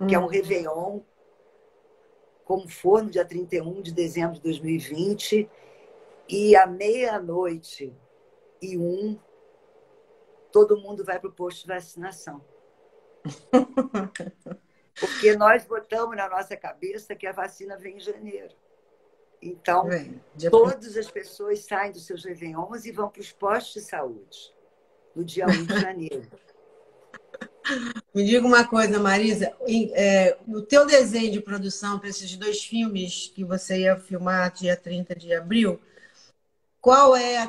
[SPEAKER 2] que é um Réveillon, como for, no dia 31 de dezembro de 2020, e à 00:01, todo mundo vai para o posto de vacinação. Porque nós botamos na nossa cabeça que a vacina vem em janeiro. Então, todas as pessoas saem dos seus réveillons e vão para os postos de saúde no dia 1 de janeiro.
[SPEAKER 1] Me diga uma coisa, Marisa, no teu desenho de produção para esses 2 filmes que você ia filmar dia 30 de abril, qual é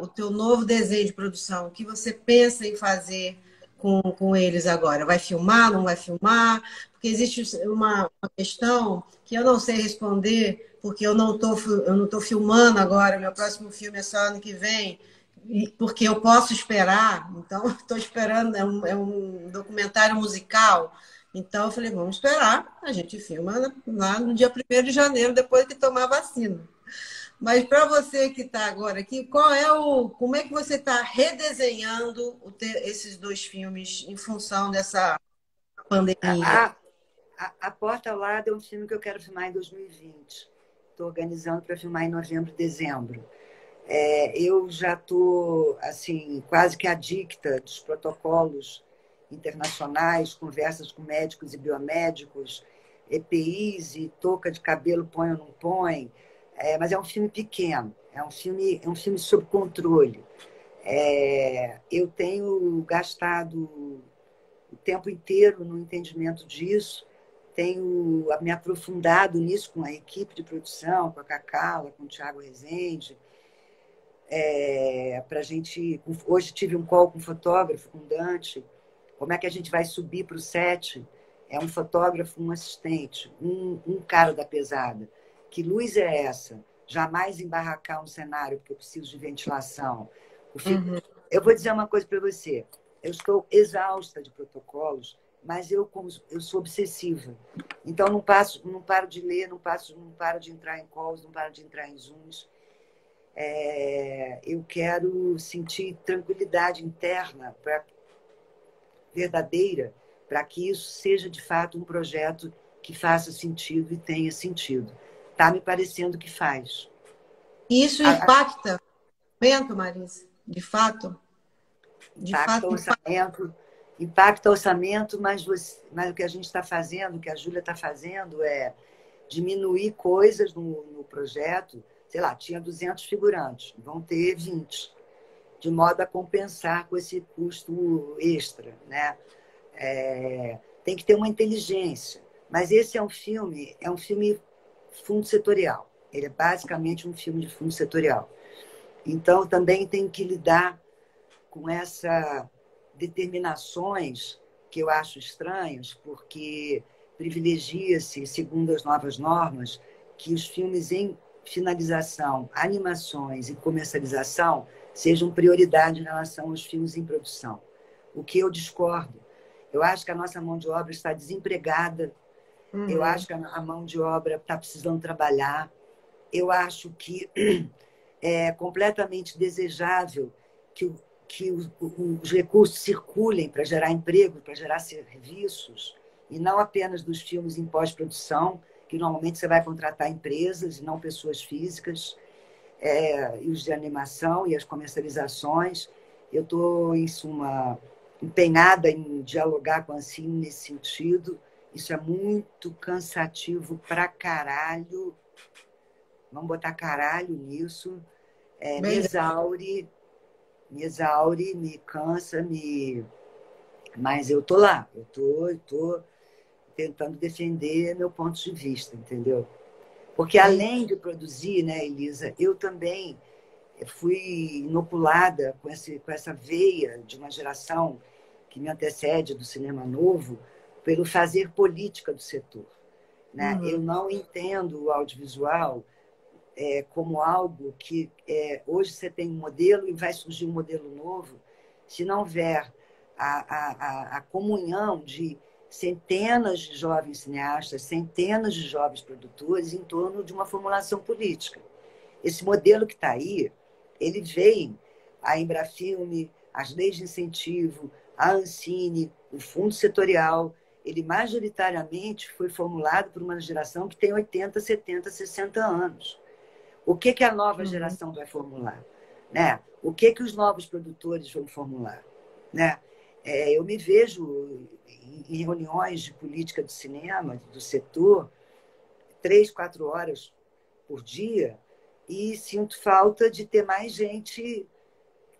[SPEAKER 1] o teu novo desenho de produção? O que você pensa em fazer com eles agora? Vai filmar, não vai filmar? Porque existe uma questão que eu não sei responder, porque eu não tô filmando agora, meu próximo filme é só ano que vem, porque eu posso esperar, então estou esperando, é um documentário musical. Então eu falei, vamos esperar, a gente filma lá no dia 1º de janeiro, depois que tomar a vacina. Mas para você que está agora aqui, como é que você está redesenhando esses 2 filmes em função dessa pandemia?
[SPEAKER 2] A Porta ao Lado é um filme que eu quero filmar em 2020. Estou organizando para filmar em novembro, dezembro. Eu já estou assim, quase que adicta dos protocolos internacionais, conversas com médicos e biomédicos, EPIs e touca de cabelo põe ou não põe. Mas é um filme pequeno, é um filme sob controle. Eu tenho gastado o tempo inteiro no entendimento disso, tenho me aprofundado nisso com a equipe de produção, com a Cacala, com o Thiago Rezende. Pra gente... Hoje tive um call com um fotógrafo, com o Dante. Como é que a gente vai subir para o set? É um fotógrafo, um assistente, um cara da pesada. Que luz é essa? Jamais embarracar um cenário, porque eu preciso de ventilação. Eu vou dizer uma coisa para você. Eu estou exausta de protocolos, mas eu sou obsessiva. Então, não paro de ler, não paro de entrar em calls, não paro de entrar em Zooms. Eu quero sentir tranquilidade interna verdadeira para que isso seja, de fato, um projeto que faça sentido e tenha sentido. Está me parecendo que faz.
[SPEAKER 1] E isso impacta o orçamento, Marisa? De fato?
[SPEAKER 2] Impacta o orçamento, mas o que a gente está fazendo, o que a Júlia está fazendo é diminuir coisas no projeto. Sei lá, tinha 200 figurantes, vão ter 20, de modo a compensar com esse custo extra, né? Tem que ter uma inteligência. Mas esse é um filme fundo setorial. Ele é basicamente um filme de fundo setorial. Então, também tem que lidar com essas determinações que eu acho estranhas, porque privilegia-se, segundo as novas normas, que os filmes em finalização, animações e comercialização sejam prioridade em relação aos filmes em produção. O que eu discordo. Eu acho que a nossa mão de obra está desempregada. Eu acho que a mão de obra está precisando trabalhar. Eu acho que é completamente desejável que os recursos circulem para gerar emprego, para gerar serviços, e não apenas dos filmes em pós-produção, que normalmente você vai contratar empresas e não pessoas físicas, e os de animação e as comercializações. Eu estou, em suma, empenhada em dialogar com a Ancine nesse sentido. Isso é muito cansativo pra caralho. Vamos botar caralho nisso. Me exaure, me cansa, mas eu tô lá. Eu tô tentando defender meu ponto de vista, entendeu? Porque além de produzir, né, Elisa, eu também fui inoculada com essa veia de uma geração que me antecede do cinema novo, pelo fazer política do setor, né? Eu não entendo o audiovisual como algo que hoje você tem um modelo e vai surgir um modelo novo, se não houver a comunhão de centenas de jovens cineastas, centenas de jovens produtores em torno de uma formulação política. Esse modelo que está aí, ele vem a Embrafilme, as leis de incentivo, a Ancine, o fundo setorial, ele majoritariamente foi formulado por uma geração que tem 80, 70, 60 anos. O que a nova geração vai formular? Né? O que os novos produtores vão formular? Né? Eu me vejo em reuniões de política do cinema, do setor, 3, 4 horas por dia, e sinto falta de ter mais gente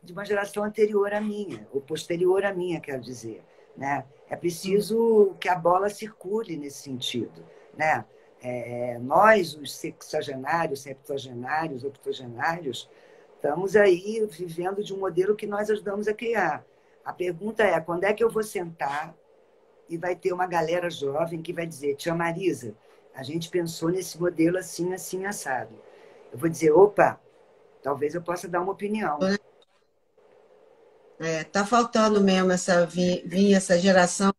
[SPEAKER 2] de uma geração anterior à minha, ou posterior à minha, quero dizer. Né? É preciso que a bola circule nesse sentido. Né? Nós, os sexagenários, septuagenários, octogenários, estamos aí vivendo de um modelo que nós ajudamos a criar. A pergunta é, quando é que eu vou sentar e vai ter uma galera jovem que vai dizer, tia Marisa, a gente pensou nesse modelo assim, assim, assado. Eu vou dizer, opa, talvez eu possa dar uma opinião.
[SPEAKER 1] Tá faltando mesmo essa geração,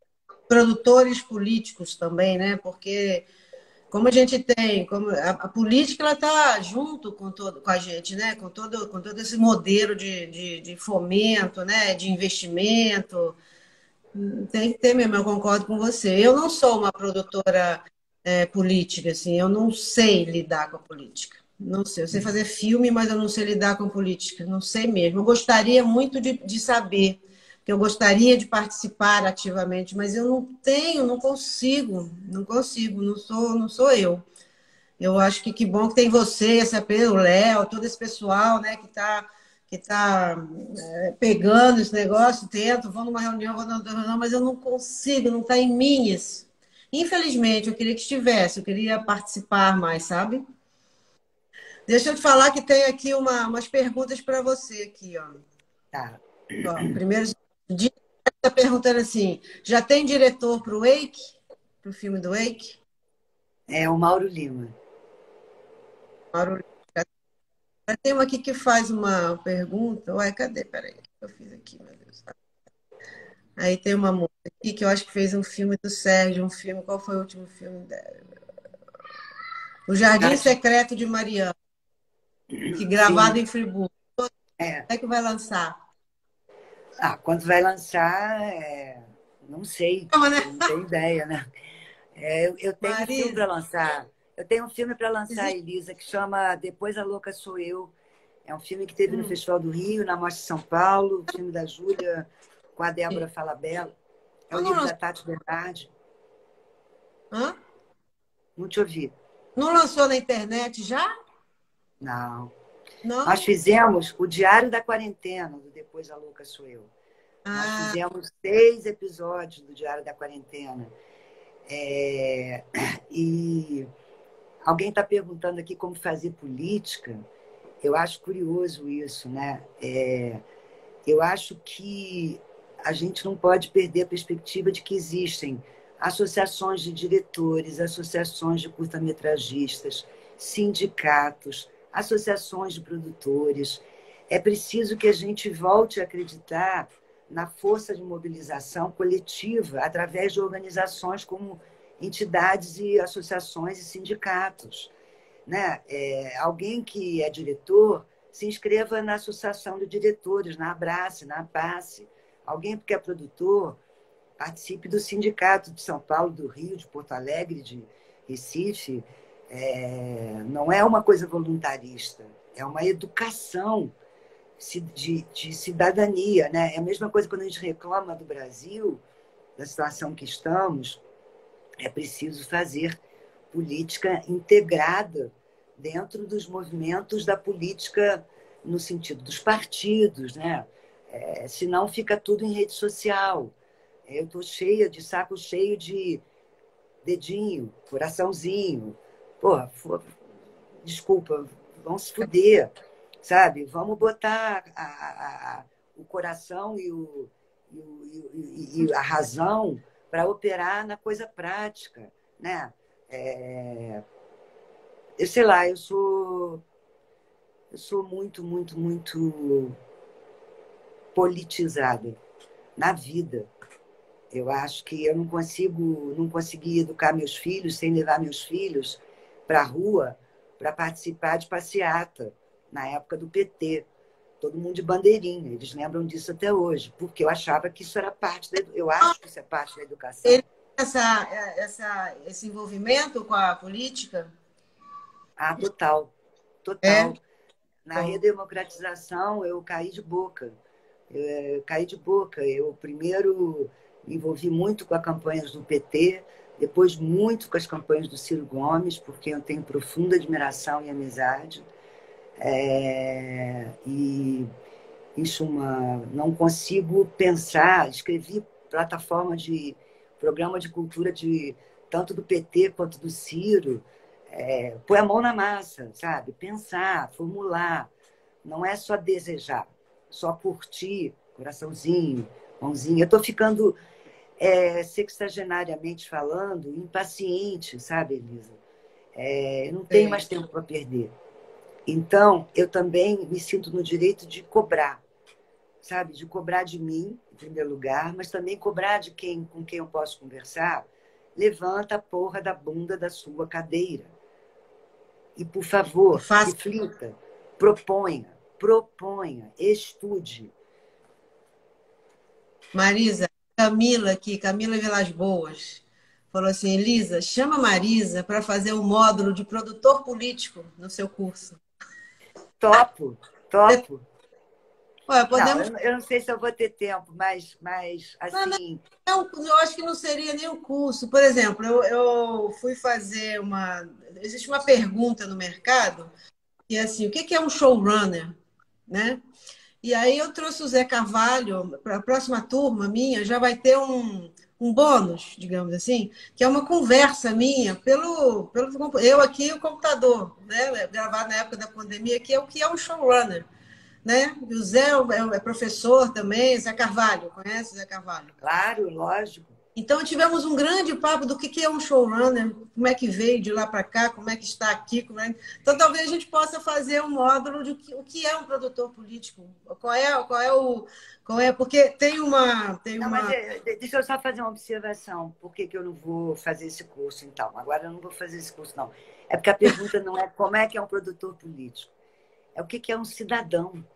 [SPEAKER 1] produtores políticos também, né? Porque como a gente tem, como a política ela está junto com a gente, né? Com todo esse modelo de fomento, né? De investimento. Tem que ter mesmo, eu concordo com você. Eu não sou uma produtora política, assim, eu não sei lidar com a política. Não sei, eu sei fazer filme, mas eu não sei lidar com política, não sei mesmo. Eu gostaria muito de saber, que eu gostaria de participar ativamente, mas eu não tenho, não consigo, não sou eu. Eu acho que bom que tem você, esse apelo, o Léo, todo esse pessoal, né, que tá pegando esse negócio, tento, vou numa reunião, mas eu não consigo, não está em mim isso. Infelizmente, eu queria que estivesse, eu queria participar mais, sabe? Deixa eu te falar que tem aqui umas perguntas para você aqui, ó.
[SPEAKER 2] Tá.
[SPEAKER 1] Ó, primeiro, está perguntando assim: já tem diretor para o Wake? Para o filme do Wake?
[SPEAKER 2] É o Mauro Lima.
[SPEAKER 1] Mauro, tem uma aqui que faz uma pergunta. Ué, cadê? Peraí, o que eu fiz aqui, meu Deus. Aí tem uma moça aqui que eu acho que fez um filme do Sérgio, um filme. Qual foi o último filme dela? O Jardim
[SPEAKER 2] Tati,
[SPEAKER 1] Secreto de Mariana, que
[SPEAKER 2] sim.
[SPEAKER 1] gravado em Friburgo. Quando
[SPEAKER 2] É.
[SPEAKER 1] é que vai lançar?
[SPEAKER 2] Ah, quando vai lançar, não sei,
[SPEAKER 1] Calma, né?
[SPEAKER 2] não tenho ideia, né? Eu tenho um filme
[SPEAKER 1] Marisa,
[SPEAKER 2] para lançar. Eu tenho um filme para lançar,
[SPEAKER 1] existe.
[SPEAKER 2] Elisa, que chama Depois a Louca Sou Eu. É um filme que teve no
[SPEAKER 1] Hum,
[SPEAKER 2] Festival do Rio, na Mostra de São Paulo, o filme da Júlia com a Débora Falabella. É o
[SPEAKER 1] não
[SPEAKER 2] livro
[SPEAKER 1] lançou,
[SPEAKER 2] da Tati Bernardi.
[SPEAKER 1] hã?
[SPEAKER 2] Não te ouvi.
[SPEAKER 1] Não lançou na internet já?
[SPEAKER 2] Não. Nós
[SPEAKER 1] Não?
[SPEAKER 2] fizemos o Diário da Quarentena, do Depois a Louca Sou Eu. Nós
[SPEAKER 1] Ah,
[SPEAKER 2] fizemos 6 episódios do Diário da Quarentena. E alguém está perguntando aqui como fazer política. Eu acho curioso isso, né? Eu acho que a gente não pode perder a perspectiva de que existem associações de diretores, associações de curta-metragistas, sindicatos, associações de produtores. É preciso que a gente volte a acreditar na força de mobilização coletiva através de organizações como entidades e associações e sindicatos, né? Alguém que é diretor se inscreva na Associação de Diretores, na Abrace, na APACE. Alguém que é produtor, participe do Sindicato de São Paulo, do Rio, de Porto Alegre, de Recife. Não é uma coisa voluntarista, é uma educação de cidadania. Né? É a mesma coisa quando a gente reclama do Brasil, da situação que estamos, é preciso fazer política integrada dentro dos movimentos da política no sentido dos partidos, né? Senão fica tudo em rede social. Eu estou cheia de saco cheio de dedinho, coraçãozinho. Porra, desculpa, vamos se fuder, sabe? Vamos botar o coração e a razão para operar na coisa prática, né? Eu sei lá, eu sou muito, muito, muito politizada na vida. Eu acho que eu não consegui educar meus filhos sem levar meus filhos para a rua para participar de passeata na época do PT. Todo mundo de bandeirinha, eles lembram disso até hoje, porque eu achava que isso era parte eu acho que isso é parte da
[SPEAKER 1] ele
[SPEAKER 2] educação.
[SPEAKER 1] tem esse envolvimento com a política?
[SPEAKER 2] Ah, total,
[SPEAKER 1] É?
[SPEAKER 2] total. Na
[SPEAKER 1] Bom,
[SPEAKER 2] redemocratização, eu caí de boca. Eu caí de boca. Eu primeiro me envolvi muito com as campanhas do PT, depois muito com as campanhas do Ciro Gomes, porque eu tenho profunda admiração e amizade. E, em suma, não consigo pensar. Escrevi plataforma de programa de cultura de tanto do PT quanto do Ciro. Pôr a mão na massa, sabe? Pensar, formular. Não é só desejar, só curtir, coraçãozinho, mãozinha. Eu estou ficando, sexagenariamente falando, impaciente, sabe, Elisa? Eu não tenho
[SPEAKER 1] sei.
[SPEAKER 2] mais tempo para perder. Então, eu também me sinto no direito de cobrar, sabe? De cobrar de mim, em primeiro lugar, mas também cobrar de quem com quem eu posso conversar. Levanta a porra da bunda da sua cadeira. E, por
[SPEAKER 1] E
[SPEAKER 2] favor,
[SPEAKER 1] faça.
[SPEAKER 2] reflita, proponha, estude.
[SPEAKER 1] Marisa, Camila aqui, Camila Vilas Boas, falou assim: Elisa, chama a Marisa para fazer um módulo de produtor político no seu curso.
[SPEAKER 2] Topo, topo.
[SPEAKER 1] Olha,
[SPEAKER 2] Não,
[SPEAKER 1] podemos.
[SPEAKER 2] eu não sei se eu vou ter tempo, mas
[SPEAKER 1] Não,
[SPEAKER 2] assim,
[SPEAKER 1] não, eu acho que não seria nem um curso. Por exemplo, eu fui fazer uma. Existe uma pergunta no mercado que é assim: o que é um showrunner? Né? E aí eu trouxe o Zé Carvalho para a próxima turma minha, já vai ter um bônus, digamos assim, que é uma conversa minha eu aqui e o computador, né? Gravado na época da pandemia, que é o que é um showrunner. Né? E o Zé é professor também, Zé Carvalho, conhece o Zé Carvalho?
[SPEAKER 2] Claro, lógico.
[SPEAKER 1] Então, tivemos um grande papo do que é um showrunner, como é que veio de lá para cá, como é que está aqui. Então, talvez a gente possa fazer um módulo de o que é um produtor político. Porque tem
[SPEAKER 2] Não, mas
[SPEAKER 1] uma.
[SPEAKER 2] deixa eu só fazer uma observação. Por que que eu não vou fazer esse curso, então? Agora eu não vou fazer esse curso, não. É porque a pergunta não é como é que é um produtor político. É o que que é um cidadão.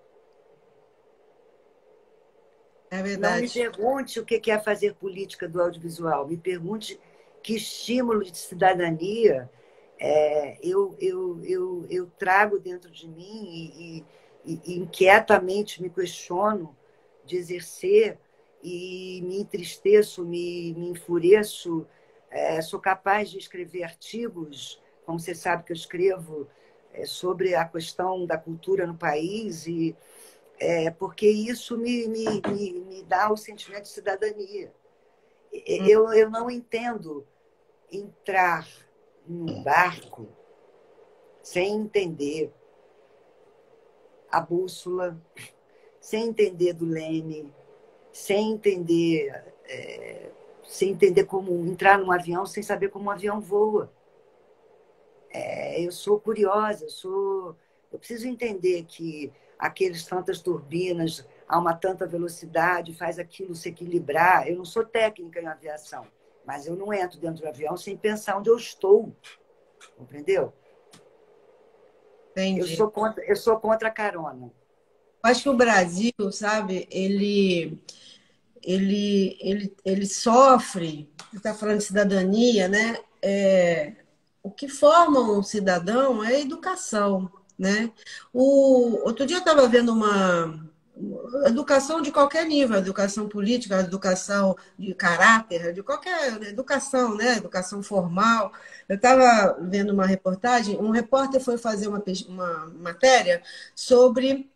[SPEAKER 1] É
[SPEAKER 2] Não me
[SPEAKER 1] verdade.
[SPEAKER 2] pergunte o que é fazer política do audiovisual. Me pergunte que estímulo de cidadania eu trago dentro de mim e inquietamente me questiono de exercer e me entristeço, me enfureço. Sou capaz de escrever artigos, como você sabe que eu escrevo, sobre a questão da cultura no país porque isso me dá o sentimento de cidadania. Eu não entendo entrar num barco sem entender a bússola, sem entender do leme, sem entender, sem entender como entrar num avião, sem saber como um avião voa. Eu sou curiosa, eu preciso entender que aqueles tantas turbinas a uma tanta velocidade faz aquilo se equilibrar. Eu não sou técnica em aviação, mas eu não entro dentro do avião sem pensar onde eu estou, entendeu?
[SPEAKER 1] Entendi.
[SPEAKER 2] Eu sou contra a carona.
[SPEAKER 1] Acho que o Brasil, sabe, ele sofre, você está falando de cidadania, né? O que forma um cidadão é a educação, né? Outro dia eu estava vendo uma educação de qualquer nível, educação política, educação de caráter, de qualquer educação, né? Educação formal. Eu estava vendo uma reportagem, um repórter foi fazer uma matéria sobre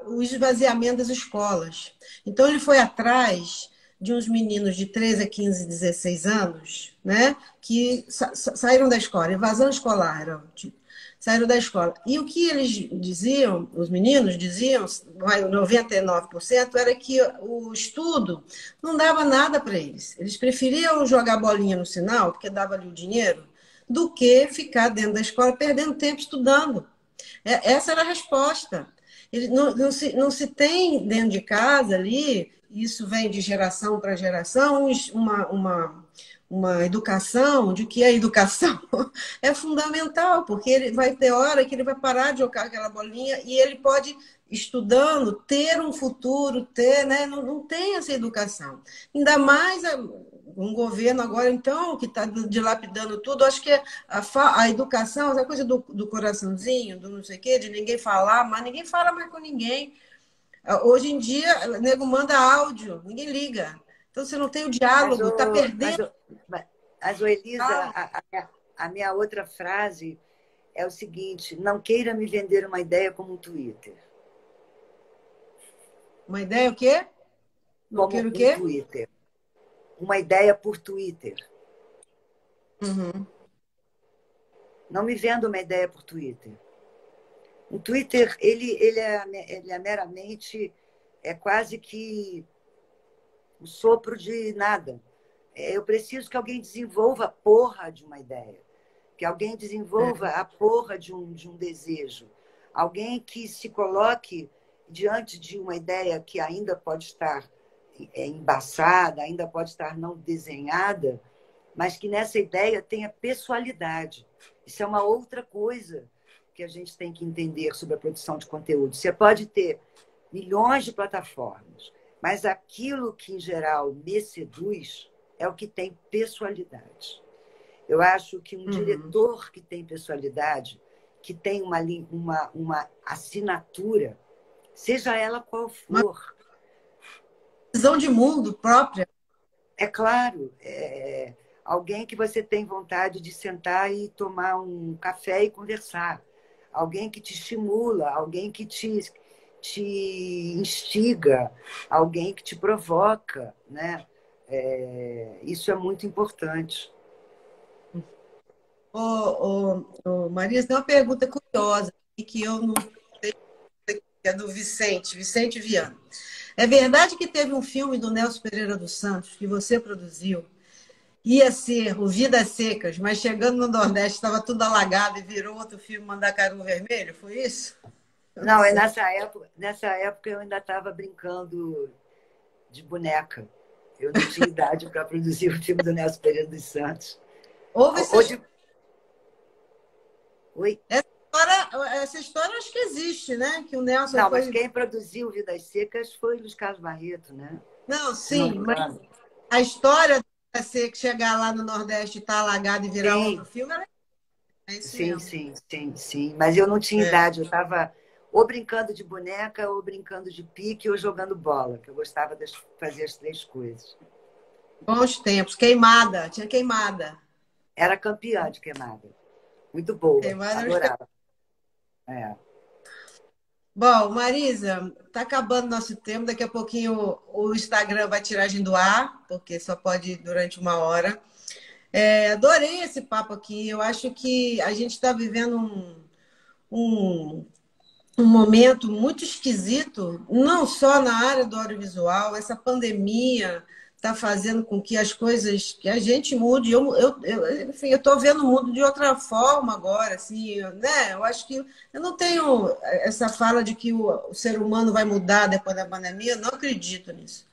[SPEAKER 1] o esvaziamento das escolas. Então, ele foi atrás de uns meninos de 13 a 15, 16 anos, né, que saíram da escola, evasão escolar, tipo, saíram da escola. E o que eles diziam, os meninos diziam, 99%, era que o estudo não dava nada para eles. Eles preferiam jogar bolinha no sinal, porque dava ali o dinheiro, do que ficar dentro da escola perdendo tempo estudando. Essa era a resposta. Ele não se tem dentro de casa ali, isso vem de geração para geração, uma educação de que a educação é fundamental, porque ele vai ter hora que ele vai parar de jogar aquela bolinha e ele pode, estudando, ter um futuro, ter, né? Não tem essa educação. Ainda mais um governo agora, então, que está dilapidando tudo. Acho que a educação, essa coisa do coraçãozinho, do não sei o quê, de ninguém falar, mas ninguém fala mais com ninguém. Hoje em dia, o nego manda áudio, ninguém liga. Então, você não tem o
[SPEAKER 2] Mas,
[SPEAKER 1] diálogo, está
[SPEAKER 2] ô,
[SPEAKER 1] perdendo.
[SPEAKER 2] Elisa, a minha outra frase é o seguinte: não queira me vender uma ideia como um Twitter.
[SPEAKER 1] Uma ideia o quê? Não
[SPEAKER 2] Como
[SPEAKER 1] quero o
[SPEAKER 2] um
[SPEAKER 1] quê?
[SPEAKER 2] Twitter. Uma ideia por Twitter.
[SPEAKER 1] Uhum.
[SPEAKER 2] Não me venda uma ideia por Twitter. O Twitter, ele é meramente, é quase que um sopro de nada. Eu preciso que alguém desenvolva a porra de uma ideia, que alguém desenvolva a porra de um desejo, alguém que se coloque diante de uma ideia que ainda pode estar embaçada, ainda pode estar não desenhada, mas que nessa ideia tenha pessoalidade. Isso é uma outra coisa que a gente tem que entender sobre a produção de conteúdo. Você pode ter milhões de plataformas, mas aquilo que, em geral, me seduz é o que tem pessoalidade. Eu acho que um
[SPEAKER 1] Uhum.
[SPEAKER 2] diretor que tem pessoalidade, que tem uma assinatura, seja ela qual
[SPEAKER 1] Uma
[SPEAKER 2] for,
[SPEAKER 1] visão de mundo própria.
[SPEAKER 2] é claro, alguém que você tem vontade de sentar e tomar um café e conversar, alguém que te estimula, alguém que te instiga, alguém que te provoca, né? Isso é muito importante.
[SPEAKER 1] Marisa, tem uma pergunta curiosa aqui que eu não sei, que é do Vicente Viana. É verdade que teve um filme do Nelson Pereira dos Santos que você produziu? Ia ser o Vidas Secas, mas chegando no Nordeste estava tudo alagado e virou outro filme, Mandacaru Vermelho, foi isso? Eu não
[SPEAKER 2] Não,
[SPEAKER 1] sei.
[SPEAKER 2] nessa época eu ainda estava brincando de boneca. Eu não tinha idade para produzir o filme do Nelson Pereira dos Santos.
[SPEAKER 1] Houve essa
[SPEAKER 2] Ou
[SPEAKER 1] história.
[SPEAKER 2] de... Oi?
[SPEAKER 1] Essa história acho que existe, né? Que o Nelson
[SPEAKER 2] Não, mas
[SPEAKER 1] foi.
[SPEAKER 2] quem produziu Vidas Secas foi o Luiz Carlos Barreto, né?
[SPEAKER 1] Não,
[SPEAKER 2] Se não me
[SPEAKER 1] sim, mas
[SPEAKER 2] engano.
[SPEAKER 1] a história de ser que chegar lá no Nordeste e estar alagado e virar outro
[SPEAKER 2] Sim,
[SPEAKER 1] filme, é isso
[SPEAKER 2] sim,
[SPEAKER 1] mesmo.
[SPEAKER 2] sim, sim, sim. Mas eu não tinha
[SPEAKER 1] É.
[SPEAKER 2] idade, eu estava ou brincando de boneca, ou brincando de pique, ou jogando bola, que eu gostava de fazer as três coisas.
[SPEAKER 1] Bons tempos. Queimada, tinha queimada.
[SPEAKER 2] Era campeã de queimada. Muito boa,
[SPEAKER 1] Queimada era os
[SPEAKER 2] adorava. É.
[SPEAKER 1] Bom, Marisa, está acabando nosso tempo. Daqui a pouquinho o Instagram vai tirar a gente do ar, porque só pode ir durante uma hora. Adorei esse papo aqui. Eu acho que a gente está vivendo um, um momento muito esquisito, não só na área do audiovisual. Essa pandemia está fazendo com que as coisas, que a gente mude. Enfim, eu estou vendo o mundo de outra forma agora, assim, né? Eu acho que eu não tenho essa fala de que o ser humano vai mudar depois da pandemia. Eu não acredito nisso,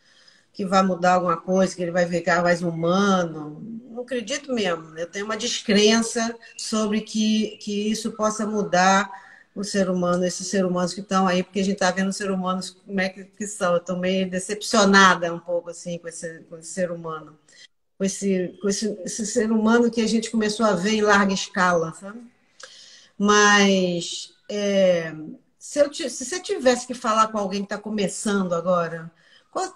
[SPEAKER 1] que vai mudar alguma coisa, que ele vai ficar mais humano. Não acredito mesmo. Eu tenho uma descrença sobre que isso possa mudar o ser humano, esses seres humanos que estão aí, porque a gente está vendo os seres humanos como é que são. Eu estou meio decepcionada um pouco assim com esse ser humano, esse ser humano que a gente começou a ver em larga escala, sabe? Mas se você tivesse que falar com alguém que está começando agora,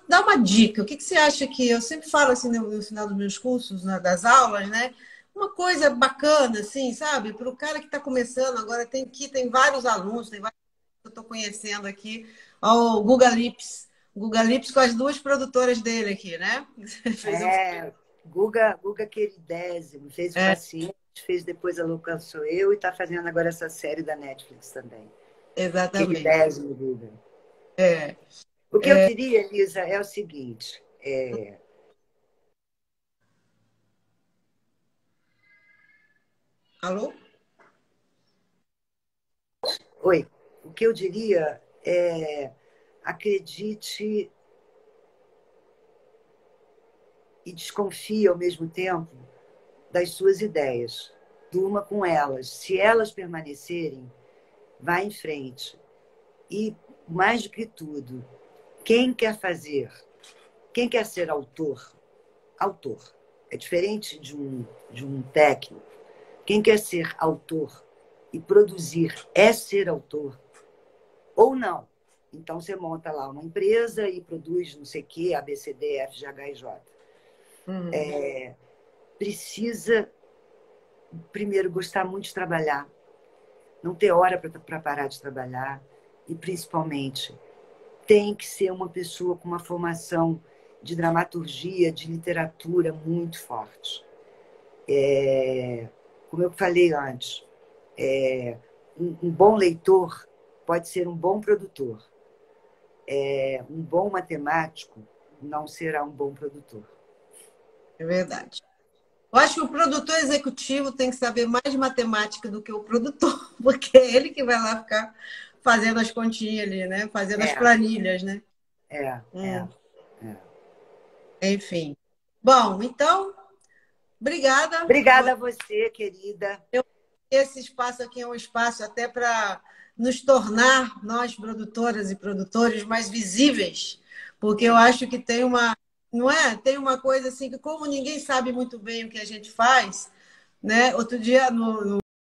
[SPEAKER 1] dá uma dica. O que você acha que... Eu sempre falo assim no final dos meus cursos, né, das aulas, né? Uma coisa bacana, assim, sabe? Para o cara que está começando agora, tem vários alunos, tem vários que eu estou conhecendo aqui. Ó, o Guga Lips. O Guga Lips com as duas produtoras dele aqui, né? Fez um...
[SPEAKER 2] Guga queridésimo, fez o Paciente, fez depois A Louca Sou Eu e está fazendo agora essa série da Netflix também.
[SPEAKER 1] Exatamente.
[SPEAKER 2] Queridésimo, Guga.
[SPEAKER 1] É.
[SPEAKER 2] O que eu diria, Elisa, é o seguinte.
[SPEAKER 1] Alô?
[SPEAKER 2] Oi. O que eu diria é acredite e desconfie ao mesmo tempo das suas ideias. Durma com elas. Se elas permanecerem, vá em frente. E, mais do que tudo, quem quer fazer, quem quer ser autor, autor. É diferente de um técnico. Quem quer ser autor e produzir é ser autor ou não. Então, você monta lá uma empresa e produz não sei o quê, A, B, C, D, F, G, H, I, J. Precisa, primeiro, gostar muito de trabalhar, não ter hora para parar de trabalhar e, principalmente, tem que ser uma pessoa com uma formação de dramaturgia, de literatura muito forte. Como eu falei antes, um bom leitor pode ser um bom produtor. Um bom matemático não será um bom produtor.
[SPEAKER 1] É verdade. Eu acho que o produtor executivo tem que saber mais de matemática do que o produtor, porque é ele que vai lá ficar fazendo as continhas ali, né? Fazendo as
[SPEAKER 2] É,
[SPEAKER 1] planilhas, né?
[SPEAKER 2] é, é,
[SPEAKER 1] Hum,
[SPEAKER 2] é.
[SPEAKER 1] enfim. Bom, então, obrigada.
[SPEAKER 2] Obrigada a você, querida.
[SPEAKER 1] Esse espaço aqui é um espaço até para nos tornar, nós, produtoras e produtores, mais visíveis, porque eu
[SPEAKER 2] Sim.
[SPEAKER 1] acho que tem uma, não é? Tem uma coisa assim que, como ninguém sabe muito bem o que a gente faz, né? Outro dia,